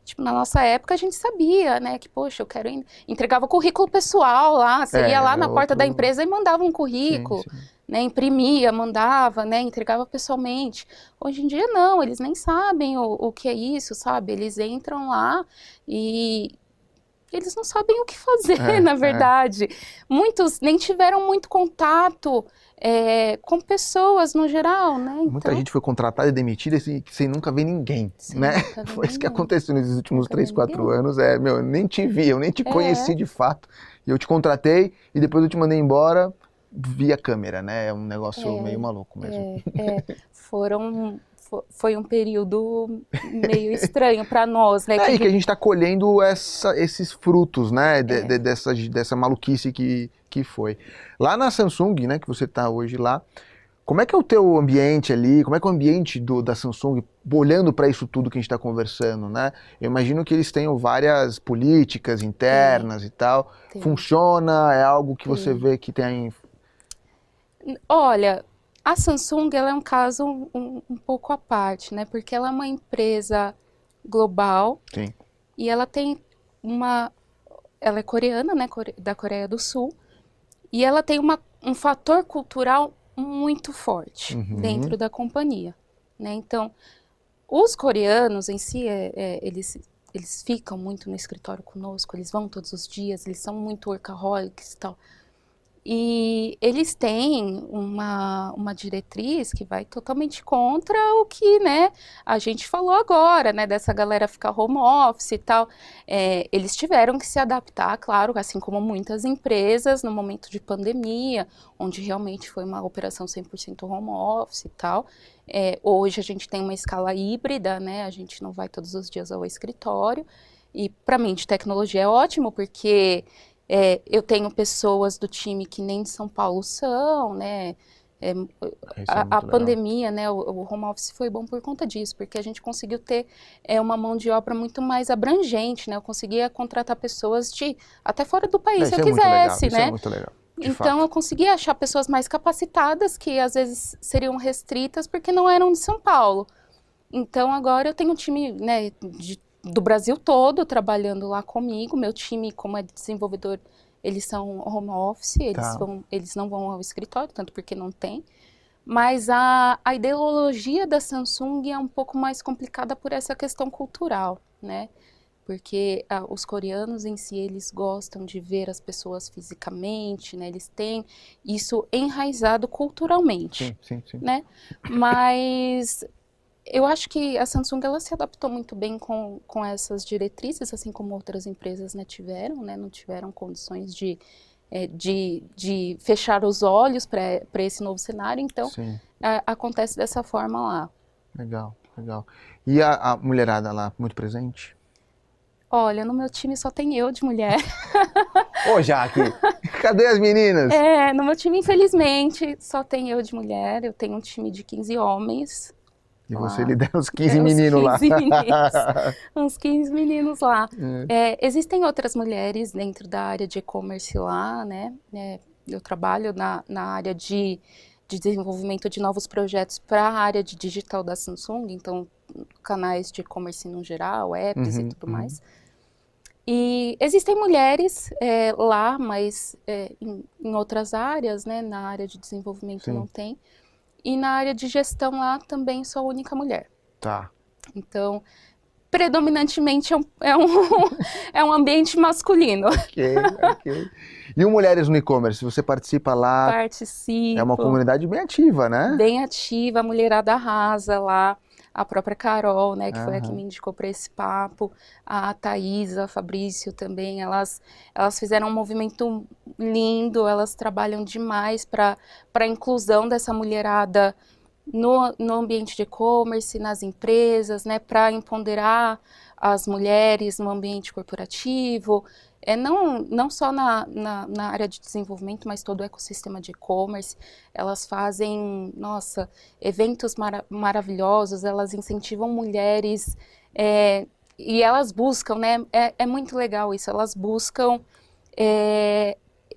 tipo, na nossa época a gente sabia, né, que, poxa, eu quero entregava currículo pessoal lá, você ia lá na porta da empresa e mandava um currículo, né, imprimia, mandava, né, entregava pessoalmente. Hoje em dia não, eles nem sabem o que é isso, sabe? Eles entram lá e eles não sabem o que fazer, na verdade. Muitos nem tiveram muito contato com pessoas no geral, né? Então, muita gente foi contratada e demitida sem nunca ver ninguém, né? Foi isso que aconteceu nesses últimos 3, 4 anos. Eu nem te vi, eu nem te conheci de fato. Eu te contratei e depois eu te mandei embora via câmera, né? É um negócio meio maluco mesmo. Foi um período meio estranho para nós, né? E que a gente está colhendo esses frutos, né? Dessa maluquice que foi. Lá na Samsung, né? Que você está hoje lá, como é que é o teu ambiente ali? Como é que é o ambiente da Samsung, olhando para isso tudo que a gente está conversando, né? Eu imagino que eles tenham várias políticas internas e tal. Funciona? É algo que você vê que tem... Olha, a Samsung, ela é um caso um pouco à parte, né? Porque ela é uma empresa global. Sim. E ela tem ela é coreana, né? Da Coreia do Sul. E ela tem um fator cultural muito forte dentro da companhia, né? Então, os coreanos em si, eles ficam muito no escritório conosco, eles vão todos os dias, eles são muito workaholics e tal. E eles têm uma diretriz que vai totalmente contra o que, né, a gente falou agora, né, dessa galera ficar home office e tal. Eles tiveram que se adaptar, claro, assim como muitas empresas no momento de pandemia, onde realmente foi uma operação 100% home office e tal. Hoje a gente tem uma escala híbrida, né, a gente não vai todos os dias ao escritório. E para mim de tecnologia é ótimo, porque eu tenho pessoas do time que nem de São Paulo são, né? Isso é A muito legal. pandemia, né? O home office foi bom por conta disso, porque a gente conseguiu ter uma mão de obra muito mais abrangente, né? Eu conseguia contratar pessoas até fora do país, se eu Isso é muito legal, quisesse, isso né? é muito legal. De Então fato. eu conseguia achar pessoas mais capacitadas que às vezes seriam restritas porque não eram de São Paulo. Então agora eu tenho um time, né, do Brasil todo trabalhando lá comigo. Meu time, como é desenvolvedor, eles são home office, Tá. eles não vão ao escritório, tanto porque não tem. Mas a ideologia da Samsung é um pouco mais complicada por essa questão cultural, né? Porque os coreanos em si, eles gostam de ver as pessoas fisicamente, né? Eles têm isso enraizado culturalmente, Sim. né? Mas eu acho que a Samsung ela se adaptou muito bem com essas diretrizes, assim como outras empresas, né, tiveram, né? Não tiveram condições de fechar os olhos para esse novo cenário, então Sim. acontece dessa forma lá. Legal. E a mulherada lá, muito presente? Olha, no meu time só tem eu de mulher. Ô, Jaque, cadê as meninas? No meu time, infelizmente, só tem eu de mulher. Eu tenho um time de 15 homens. E Lá. você lidera os 15 meninos lá. 15 meninos, uns 15 meninos lá. Existem outras mulheres dentro da área de e-commerce lá, né? Eu trabalho na área de desenvolvimento de novos projetos para a área de digital da Samsung, então canais de e-commerce no geral, apps e tudo mais. E existem mulheres lá, mas em outras áreas, né? Na área de desenvolvimento não tem. E na área de gestão lá também sou a única mulher. Tá. Então, predominantemente é um ambiente masculino. Ok. E o Mulheres no E-Commerce, você participa lá? Participo. É uma comunidade bem ativa, né? Bem ativa, a mulherada arrasa lá. A própria Carol, né, que foi a que me indicou para esse papo, a Thaisa, a Fabrício também, elas fizeram um movimento lindo, elas trabalham demais para a inclusão dessa mulherada no ambiente de e-commerce, nas empresas, né, para empoderar as mulheres no ambiente corporativo, não só na área de desenvolvimento, mas todo o ecossistema de e-commerce. Elas fazem, nossa, eventos maravilhosos, elas incentivam mulheres e elas buscam, né, é muito legal isso, elas buscam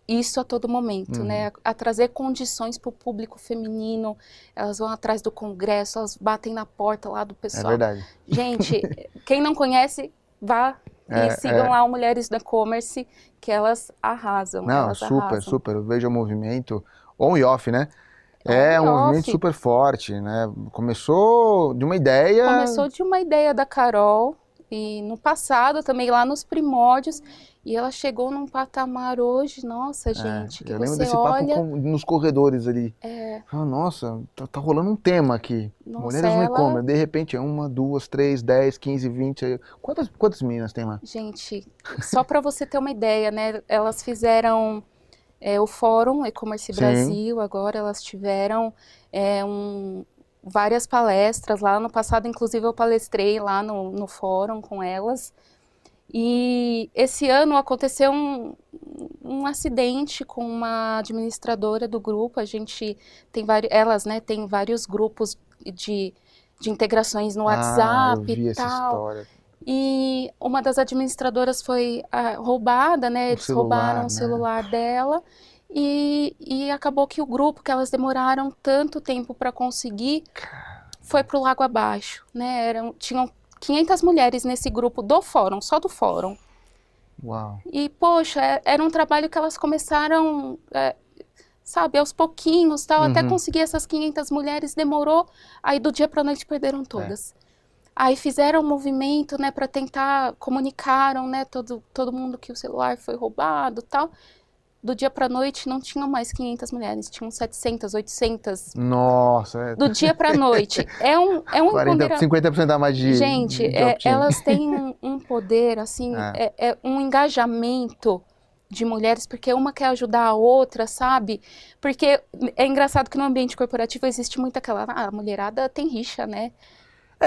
isso a todo momento, né? A trazer condições para o público feminino. Elas vão atrás do congresso, elas batem na porta lá do pessoal. É verdade. Gente, quem não conhece, vá e sigam lá o Mulheres do E-Commerce, que elas arrasam. Não, elas super, arrasam. super. Eu vejo o movimento on e off, né? On um e movimento off. super forte, né? Começou de uma ideia... Começou de uma ideia da Carol, e no passado também, lá nos primórdios, e ela chegou num patamar hoje, nossa, gente, que eu lembro você desse olha... papo nos corredores ali. Nossa, tá rolando um tema aqui. Nossa, Mulheres no E-Commerce. De repente é 1, 2, 3, 10, 15, 20... Quantas meninas tem lá? Gente, só para você ter uma ideia, né? Elas fizeram o Fórum E-Commerce Brasil, agora elas tiveram várias palestras lá. No passado, inclusive, eu palestrei lá no fórum com elas. E esse ano aconteceu um acidente com uma administradora do grupo. A gente tem elas, né, tem vários grupos de integrações no WhatsApp eu vi e essa tal. história. E uma das administradoras foi roubada, né? Eles roubaram o celular dela. E acabou que o grupo, que elas demoraram tanto tempo para conseguir, foi pro lago abaixo, né? Tinham 500 mulheres nesse grupo do fórum, só do fórum. Uau. E, poxa, era um trabalho que elas começaram, sabe, aos pouquinhos, tal, até conseguir essas 500 mulheres, demorou, aí do dia para a noite perderam todas. Aí fizeram um movimento, né, para tentar, comunicaram, né, todo mundo que o celular foi roubado, tal. do dia para a noite não tinham mais 500 mulheres, tinham 700, 800. Nossa, Do dia para a noite. É um 50% a mais de Gente, time. elas têm um poder, assim, é um engajamento de mulheres, porque uma quer ajudar a outra, sabe? Porque é engraçado que no ambiente corporativo existe muito aquela, a mulherada tem rixa, né?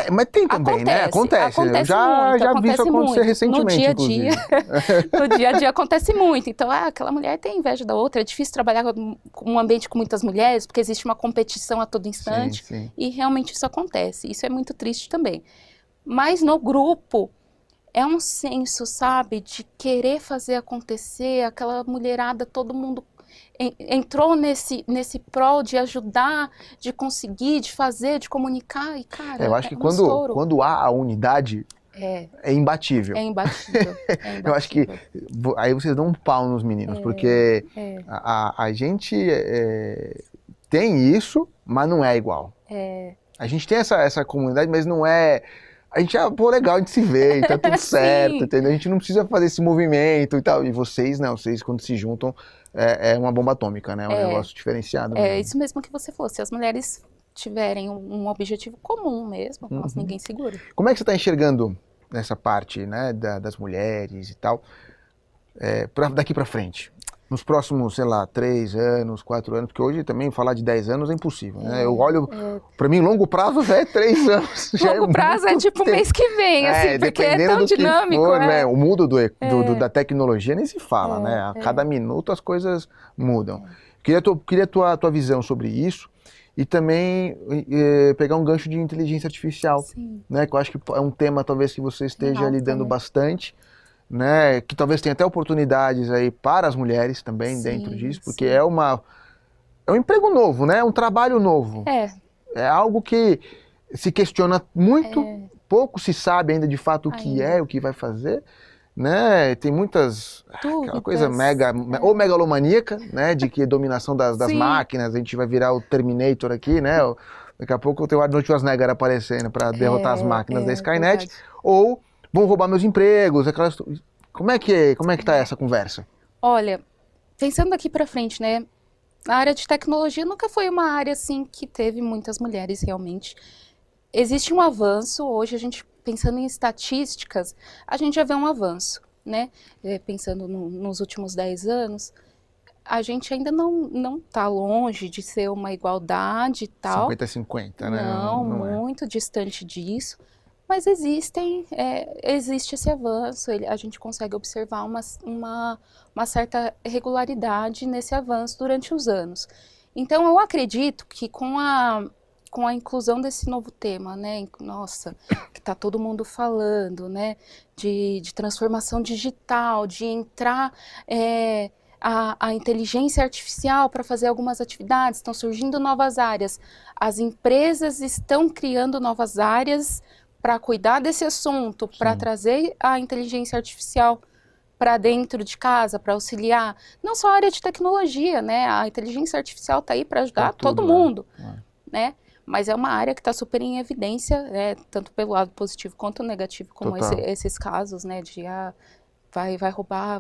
Mas tem também, né? Acontece. Eu já vi isso acontecer recentemente, no dia a inclusive. dia, no dia a dia acontece muito. Então, aquela mulher tem inveja da outra. É difícil trabalhar com um ambiente com muitas mulheres, porque existe uma competição a todo instante. Sim, sim. E realmente isso acontece. Isso é muito triste também. Mas no grupo, é um senso, sabe, de querer fazer acontecer. Aquela mulherada, todo mundo entrou nesse prol de ajudar, de conseguir, de fazer, de comunicar, e cara, eu acho que um estouro. quando há a unidade, é imbatível. É imbatível. Eu acho que aí vocês dão um pau nos meninos, porque a gente tem isso, mas não é igual. A gente tem essa comunidade, mas não é... A gente legal, a gente se vê, e tá tudo certo, entendeu? A gente não precisa fazer esse movimento e tal. E vocês, não, vocês quando se juntam, é uma bomba atômica, né? É um negócio diferenciado. É isso mesmo que você falou, se as mulheres tiverem um objetivo comum mesmo, nossa, ninguém segura. Como é que você está enxergando nessa parte, né, das mulheres e tal, daqui para frente? Nos próximos, sei lá, 3 anos, 4 anos, porque hoje também falar de 10 anos é impossível, né? Eu olho, para mim, longo prazo já é 3 anos. Longo prazo é tipo mês que vem, assim, porque é tão dinâmico. For, né? O mundo da tecnologia nem se fala, né? A cada minuto as coisas mudam. Queria a tua visão sobre isso e também pegar um gancho de inteligência artificial, né? Que eu acho que é um tema talvez que você esteja lidando bastante. Né, que talvez tenha até oportunidades aí para as mulheres também dentro disso, porque é um emprego novo, né? É um trabalho novo. É algo que se questiona muito, pouco se sabe ainda de fato o que o que vai fazer, né? Tem muitas aquela coisa ou megalomaníaca, né? De que dominação das máquinas, a gente vai virar o Terminator aqui, né? Daqui a pouco tem o Arnold Schwarzenegger aparecendo para derrotar as máquinas da Skynet, ou vão roubar meus empregos, aquelas... Como é que tá essa conversa? Olha, pensando daqui para frente, né? A área de tecnologia nunca foi uma área, assim, que teve muitas mulheres, realmente. Existe um avanço, hoje a gente, pensando em estatísticas, a gente já vê um avanço, né? Pensando nos últimos 10 anos, a gente ainda não tá longe de ser uma igualdade e tal. 50-50, né? Não muito distante disso. Mas existe esse avanço, a gente consegue observar uma certa regularidade nesse avanço durante os anos. Então, eu acredito que com a inclusão desse novo tema, né, nossa, que está todo mundo falando, né, de transformação digital, de entrar a inteligência artificial para fazer algumas atividades, estão surgindo novas áreas, as empresas estão criando novas áreas para cuidar desse assunto, para trazer a inteligência artificial para dentro de casa, para auxiliar, não só a área de tecnologia, né? A inteligência artificial está aí para ajudar todo mundo, né? Mas é uma área que está super em evidência, tanto pelo lado positivo quanto negativo, como esses casos, né? De vai roubar,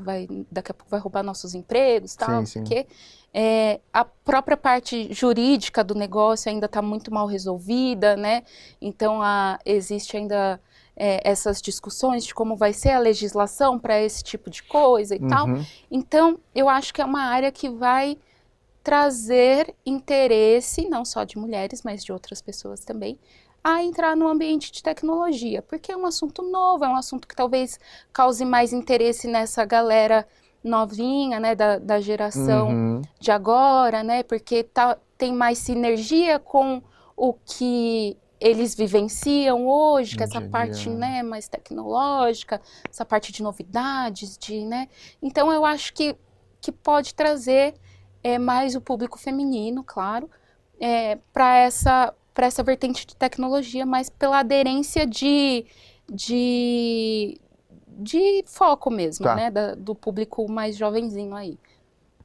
daqui a pouco vai roubar nossos empregos, tal, porque a própria parte jurídica do negócio ainda está muito mal resolvida, né? Então existe ainda essas discussões de como vai ser a legislação para esse tipo de coisa e tal. Então, eu acho que é uma área que vai trazer interesse, não só de mulheres, mas de outras pessoas também, a entrar no ambiente de tecnologia, porque é um assunto novo, é um assunto que talvez cause mais interesse nessa galera novinha, né, da geração de agora, né, porque tem mais sinergia com o que eles vivenciam hoje, que é essa parte, né, mais tecnológica, essa parte de novidades, né, então eu acho que pode trazer mais o público feminino, claro, para essa vertente de tecnologia, mas pela aderência de foco mesmo, né, do público mais jovenzinho aí,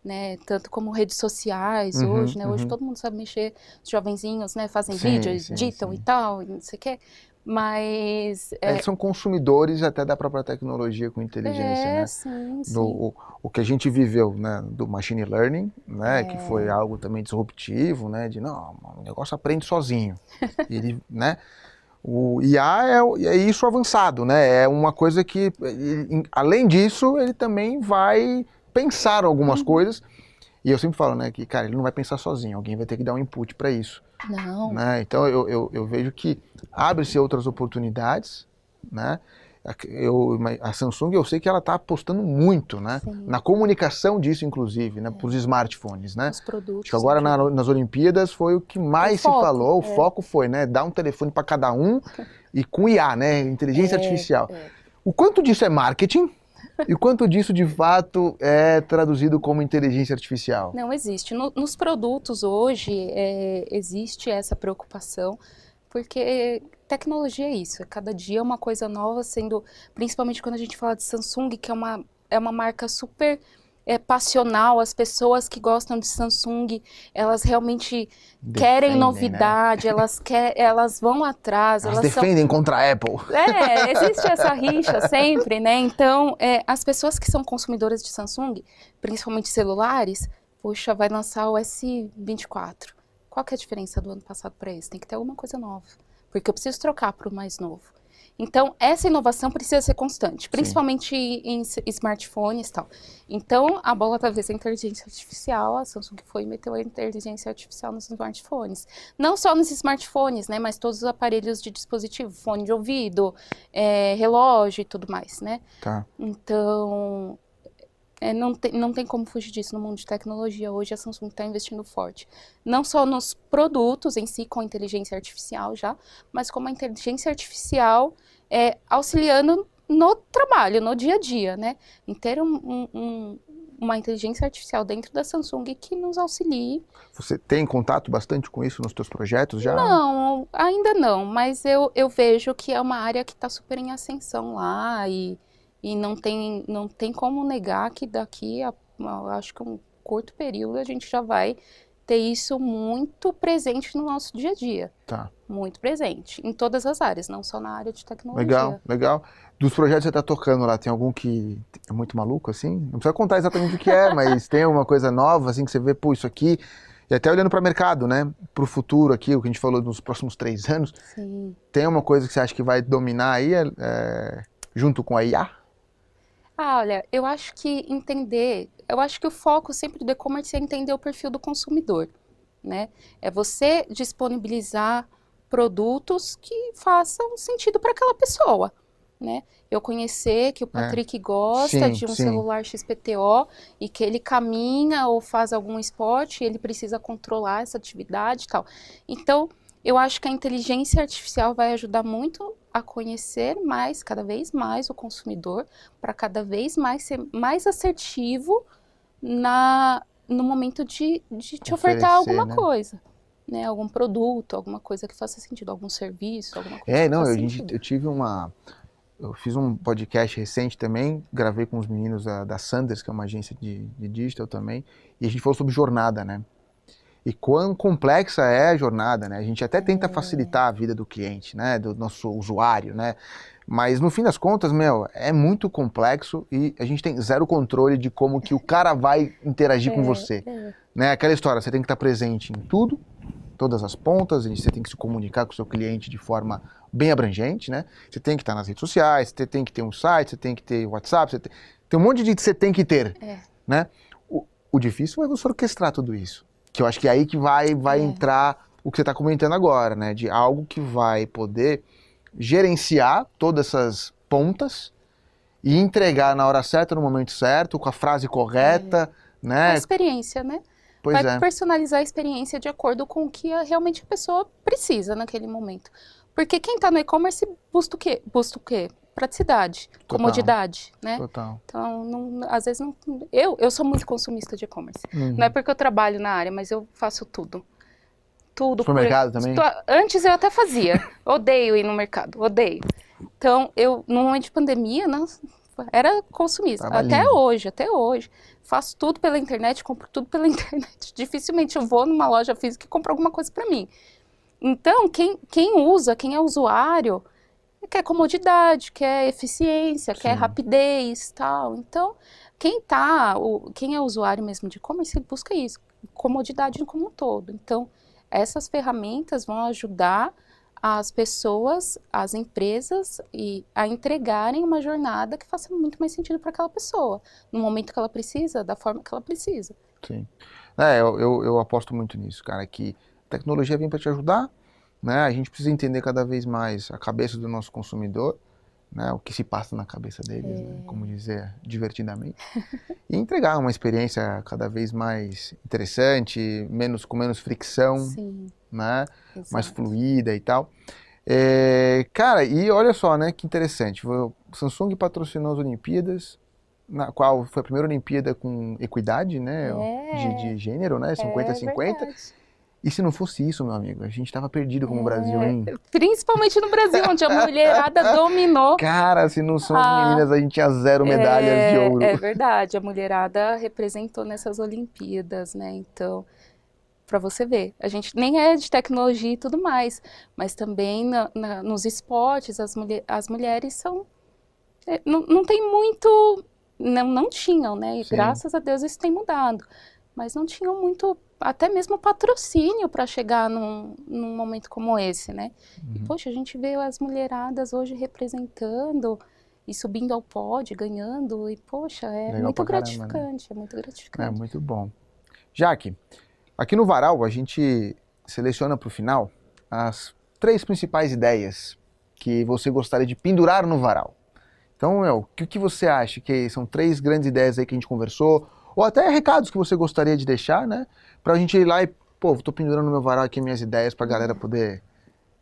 né, tanto como redes sociais hoje, né, hoje todo mundo sabe mexer, os jovenzinhos, né, fazem vídeos, editam e tal, não sei o quê, Mas... Eles são consumidores até da própria tecnologia com inteligência, né? Sim, sim. O que a gente viveu, né, do machine learning, né, que foi algo também disruptivo, né, de não, o negócio aprende sozinho. Ele, né, o IA é isso avançado, né? É uma coisa que, além disso, ele também vai pensar algumas coisas. E eu sempre falo, né, que, cara, ele não vai pensar sozinho, alguém vai ter que dar um input para isso. Não. Né? Então eu vejo que abre-se outras oportunidades, né? A Samsung, eu sei que ela está apostando muito, né? Na comunicação disso, inclusive, né? Para os smartphones, né? Os produtos. Acho que agora nas Olimpíadas foi o que mais se falou, o foco foi, né? Dar um telefone para cada um e com IA, né? Inteligência artificial. O quanto disso é marketing? E o quanto disso, de fato, é traduzido como inteligência artificial? Não existe. Nos produtos hoje, existe essa preocupação, porque tecnologia é isso, cada dia é uma coisa nova, sendo, principalmente quando a gente fala de Samsung, que é uma marca super passional, as pessoas que gostam de Samsung, elas realmente querem novidade, né? elas vão atrás. Elas defendem contra a Apple. Existe essa rixa sempre, né? Então, as pessoas que são consumidoras de Samsung, principalmente celulares, poxa, vai lançar o S24. Qual que é a diferença do ano passado para esse? Tem que ter alguma coisa nova, porque eu preciso trocar para o mais novo. Então, essa inovação precisa ser constante, principalmente em smartphones e tal. Então, a bola da vez é a inteligência artificial, a Samsung foi e meteu a inteligência artificial nos smartphones. Não só nos smartphones, né, mas todos os aparelhos de dispositivo, fone de ouvido, relógio e tudo mais, né? Tá. Então, não tem como fugir disso no mundo de tecnologia. Hoje a Samsung está investindo forte. Não só nos produtos em si, com inteligência artificial já, mas como a inteligência artificial auxiliando no trabalho, no dia a dia, né? Em ter uma inteligência artificial dentro da Samsung que nos auxilie. Você tem contato bastante com isso nos teus projetos já? Não, ainda não, mas eu vejo que é uma área que está super em ascensão lá e não tem como negar que daqui a, acho que um curto período, a gente já vai ter isso muito presente no nosso dia a dia. Tá. Muito presente, em todas as áreas, não só na área de tecnologia. Legal, legal. Dos projetos que você está tocando lá, tem algum que é muito maluco, assim? Não precisa contar exatamente o que é, mas tem alguma coisa nova, assim, que você vê, pô, isso aqui... E até olhando para o mercado, né? Para o futuro aqui, o que a gente falou nos próximos 3 anos. Sim. Tem uma coisa que você acha que vai dominar aí, junto com a IA? Olha, eu acho que o foco sempre do e-commerce é entender o perfil do consumidor, né? É você disponibilizar produtos que façam sentido para aquela pessoa, né? Eu conhecer que o Patrick gosta de um celular XPTO e que ele caminha ou faz algum esporte e ele precisa controlar essa atividade e tal. Então, eu acho que a inteligência artificial vai ajudar muito a conhecer cada vez mais o consumidor, para cada vez mais ser mais assertivo no momento de te ofertar alguma coisa, né? Algum produto, alguma coisa que faça sentido, algum serviço, alguma coisa que faça sentido. Eu fiz um podcast recente também, gravei com os meninos da Sanders, que é uma agência de digital também, e a gente falou sobre jornada, né? E quão complexa é a jornada, né? A gente até tenta facilitar a vida do cliente, né? Do nosso usuário, né? Mas no fim das contas, é muito complexo e a gente tem zero controle de como que o cara vai interagir com você. Né? Aquela história, você tem que estar presente em tudo, todas as pontas, e você tem que se comunicar com o seu cliente de forma bem abrangente, né? Você tem que estar nas redes sociais, você tem que ter um site, você tem que ter WhatsApp, tem um monte de que você tem que ter, né? O difícil é você orquestrar tudo isso. Que eu acho que é aí que vai entrar o que você está comentando agora, né? De algo que vai poder gerenciar todas essas pontas e entregar na hora certa, no momento certo, com a frase correta, né? A experiência, né? Vai personalizar a experiência de acordo com o que realmente a pessoa precisa naquele momento. Porque quem está no e-commerce busca o quê? Busca o quê? Praticidade, comodidade, né? Total. Então, às vezes, eu sou muito consumista de e-commerce. Não é porque eu trabalho na área, mas eu faço tudo. Tudo. Supermercado também? Antes eu até fazia. Odeio ir no mercado, odeio. Então, no momento de pandemia, era consumista. Até hoje. Faço tudo pela internet, compro tudo pela internet. Dificilmente eu vou numa loja física e compro alguma coisa para mim. Então, quem usa, quem é usuário, quer comodidade, quer eficiência, quer Sim. rapidez, tal. Então, quem é usuário mesmo de e-commerce, ele busca isso, comodidade como um todo. Então, essas ferramentas vão ajudar as pessoas, as empresas a entregarem uma jornada que faça muito mais sentido para aquela pessoa, no momento que ela precisa, da forma que ela precisa. Sim. Eu aposto muito nisso, cara, que a tecnologia vem para te ajudar, né? A gente precisa entender cada vez mais a cabeça do nosso consumidor, né? O que se passa na cabeça deles, né? Como dizer, divertidamente. E entregar uma experiência cada vez mais interessante, com menos fricção, Sim, né? Mais exato. fluida e tal. Cara, e olha só, né? Que interessante. O Samsung patrocinou as Olimpíadas, na qual foi a primeira Olimpíada com equidade, né? De gênero, né? 50-50. Verdade. E se não fosse isso, meu amigo, a gente tava perdido como Brasil, hein? Principalmente no Brasil, onde a mulherada dominou. Cara, se não são as a- meninas, a gente tinha 0 medalhas de ouro. É verdade, a mulherada representou nessas Olimpíadas, né? Então, para você ver, a gente nem é de tecnologia e tudo mais, mas também nos esportes, as mulheres são. Não tem muito. Não tinham, né? E Sim. graças a Deus isso tem mudado. Mas não tinham muito, até mesmo patrocínio para chegar num momento como esse, né? E, Uhum. poxa, a gente vê as mulheradas hoje representando e subindo ao pódio, ganhando, e, poxa, é Legal muito pra caramba, né? gratificante, é muito É gratificante. muito bom. Jaque, aqui no Varal a gente seleciona para o final as 3 principais ideias que você gostaria de pendurar no Varal. Então, o que você acha que são 3 grandes ideias aí que a gente conversou, ou até recados que você gostaria de deixar, né? Pra gente ir lá e, pô, tô pendurando no meu varal aqui minhas ideias pra galera poder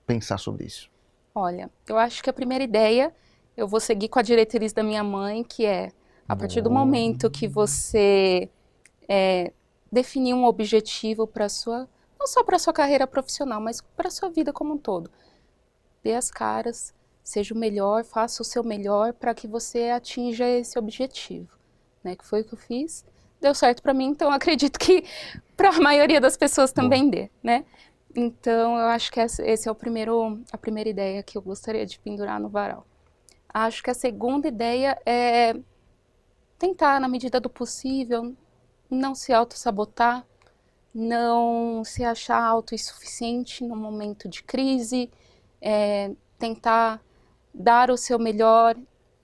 pensar sobre isso. Olha, eu acho que a primeira ideia, eu vou seguir com a diretriz da minha mãe, que é, a partir do Boa. momento que você definir um objetivo para sua, não só para sua carreira profissional, mas para sua vida como um todo. Dê as caras, seja o melhor, faça o seu melhor para que você atinja esse objetivo, né? Que foi o que eu fiz. Deu certo para mim, então acredito que para a maioria das pessoas Boa. também dê, né? Então eu acho que esse é a primeira ideia que eu gostaria de pendurar no varal. Acho que a segunda ideia é tentar, na medida do possível, não se auto-sabotar, não se achar autossuficiente no momento de crise, tentar dar o seu melhor,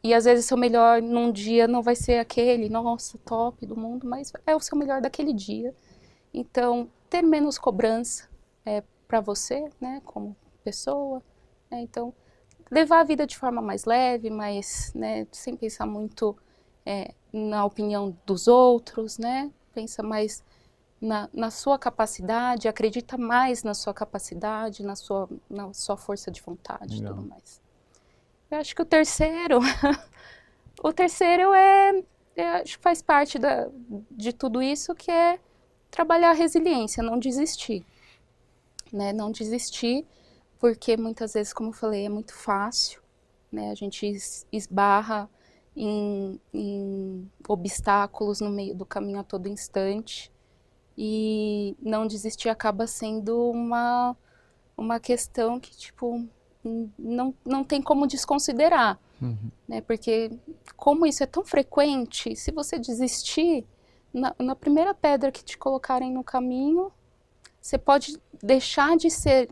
e às vezes o seu melhor num dia não vai ser aquele, nossa, top do mundo, mas é o seu melhor daquele dia. Então, ter menos cobrança para você, né, como pessoa, né, então, levar a vida de forma mais leve, mais, né, sem pensar muito na opinião dos outros, né, pensa mais na sua capacidade, acredita mais na sua capacidade, na sua força de vontade e tudo Legal. mais. Eu acho que o terceiro acho que faz parte de tudo isso, que é trabalhar a resiliência, não desistir, né? Não desistir, porque muitas vezes, como eu falei, é muito fácil, né? A gente esbarra em obstáculos no meio do caminho a todo instante, e não desistir acaba sendo uma questão que, tipo, não tem como desconsiderar, Uhum. né? Porque como isso é tão frequente, se você desistir, na primeira pedra que te colocarem no caminho, você pode deixar de ser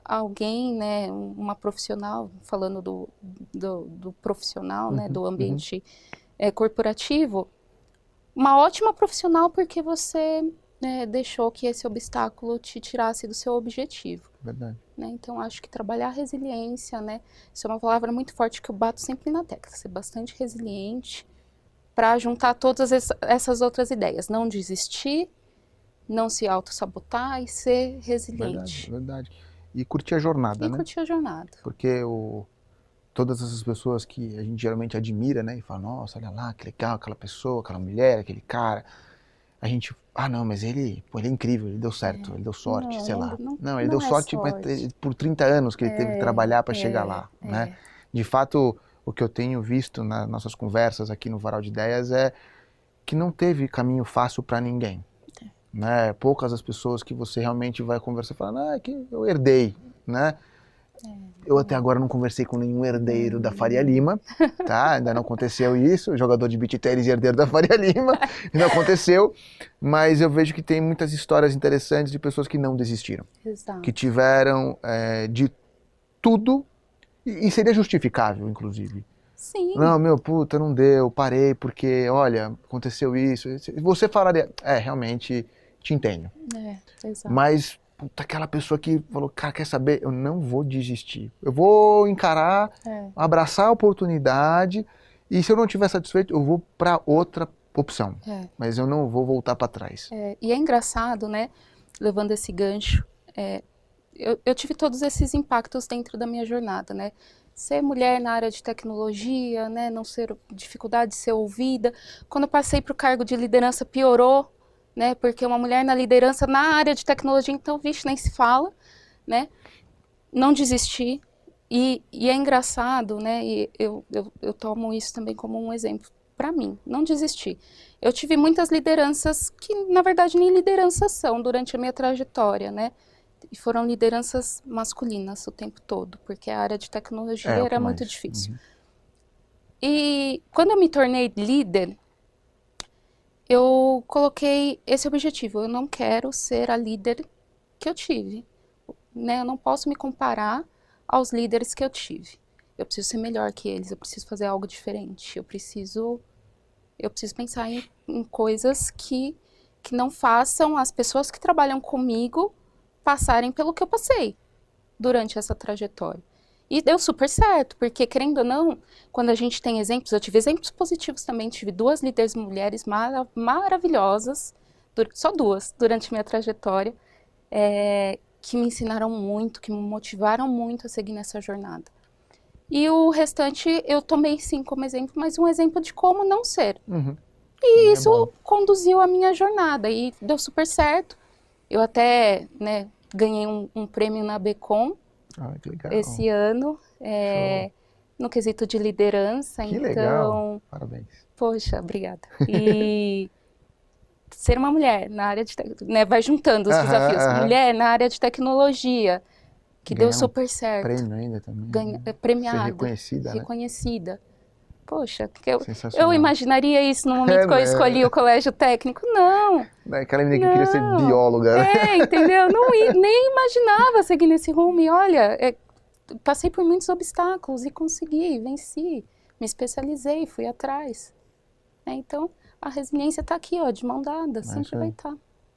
alguém, né, uma profissional, falando do profissional, né, do Uhum. ambiente corporativo, uma ótima profissional porque você deixou que esse obstáculo te tirasse do seu objetivo. Verdade. Né? Então, acho que trabalhar a resiliência, né? Isso é uma palavra muito forte que eu bato sempre na tecla, ser bastante resiliente para juntar todas essas outras ideias. Não desistir, não se auto-sabotar e ser Verdade, resiliente. verdade. E curtir a jornada, E né? curtir a jornada. Porque todas essas pessoas que a gente geralmente admira, né? E fala, nossa, olha lá, que legal, aquela pessoa, aquela mulher, aquele cara. A gente, não, mas ele é incrível, ele deu certo, ele deu sorte, sei lá. Não, ele deu Não é sorte sorte. por 30 anos que ele teve que trabalhar para chegar lá, né? De fato, o que eu tenho visto nas nossas conversas aqui no Varal de Ideias é que não teve caminho fácil para ninguém, né? Poucas as pessoas que você realmente vai conversar e falar, é que eu herdei, né? Eu até agora não conversei com nenhum herdeiro da Faria Lima, tá? Ainda não aconteceu isso, jogador de beach tennis e herdeiro da Faria Lima, não aconteceu, mas eu vejo que tem muitas histórias interessantes de pessoas que não desistiram, Exato. que tiveram de tudo, e seria justificável, inclusive. Sim. Não, meu, puta, não deu, parei porque, olha, aconteceu isso. Você falaria, realmente, te entendo. Exato. Mas, puta, aquela pessoa que falou, cara, quer saber? Eu não vou desistir. Eu vou encarar, abraçar a oportunidade e se eu não estiver satisfeito, eu vou para outra opção. Mas eu não vou voltar para trás. E é engraçado, né? Levando esse gancho, eu tive todos esses impactos dentro da minha jornada, né? Ser mulher na área de tecnologia, né? Não ser dificuldade de ser ouvida. Quando eu passei para o cargo de liderança, piorou, né? Porque uma mulher na liderança na área de tecnologia, então, vixe, nem se fala, né? Não desisti. E é engraçado, né? E eu tomo isso também como um exemplo para mim. Não desisti. Eu tive muitas lideranças que, na verdade, nem lideranças são durante a minha trajetória, né? E foram lideranças masculinas o tempo todo, porque a área de tecnologia era muito difícil. E quando eu me tornei líder, eu coloquei esse objetivo. Eu não quero ser a líder que eu tive, né? Eu não posso me comparar aos líderes que eu tive. Eu preciso ser melhor que eles, eu preciso fazer algo diferente. Eu preciso pensar em coisas que não façam as pessoas que trabalham comigo passarem pelo que eu passei durante essa trajetória. E deu super certo, porque, querendo ou não, quando a gente tem exemplos, eu tive exemplos positivos também, tive 2 líderes mulheres maravilhosas, só 2 durante minha trajetória, que me ensinaram muito, que me motivaram muito a seguir nessa jornada. E o restante eu tomei sim como exemplo, mas um exemplo de como não ser. E isso conduziu a minha jornada e deu super certo. Eu até, né, ganhei um prêmio na Becom esse ano, no quesito de liderança. Que então, legal, parabéns. Poxa, obrigada. E ser uma mulher na área de né, vai juntando os desafios. Mulher na área de tecnologia, que deu super certo. Prêmio ainda também. Premiada. Ser reconhecida. Poxa, eu imaginaria isso no momento que eu escolhi o colégio técnico? Não. Aquela menina que queria ser bióloga. Entendeu? Nem imaginava seguir nesse rumo. E olha, passei por muitos obstáculos e consegui, venci. Me especializei, fui atrás. Então, a resiliência está aqui, ó, de mão dada, sempre vai estar.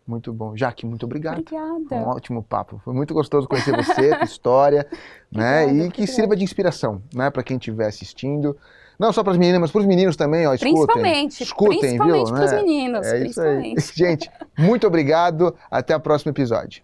Muito bom. Jaque, muito obrigado. Obrigada. Foi um ótimo papo. Foi muito gostoso conhecer você, tua história, né? E que sirva de inspiração, né, para quem estiver assistindo. Não só para as meninas, mas para os meninos também, ó, escutem. Escutem, principalmente viu? para os meninos. É isso aí. Gente, muito obrigado. Até o próximo episódio.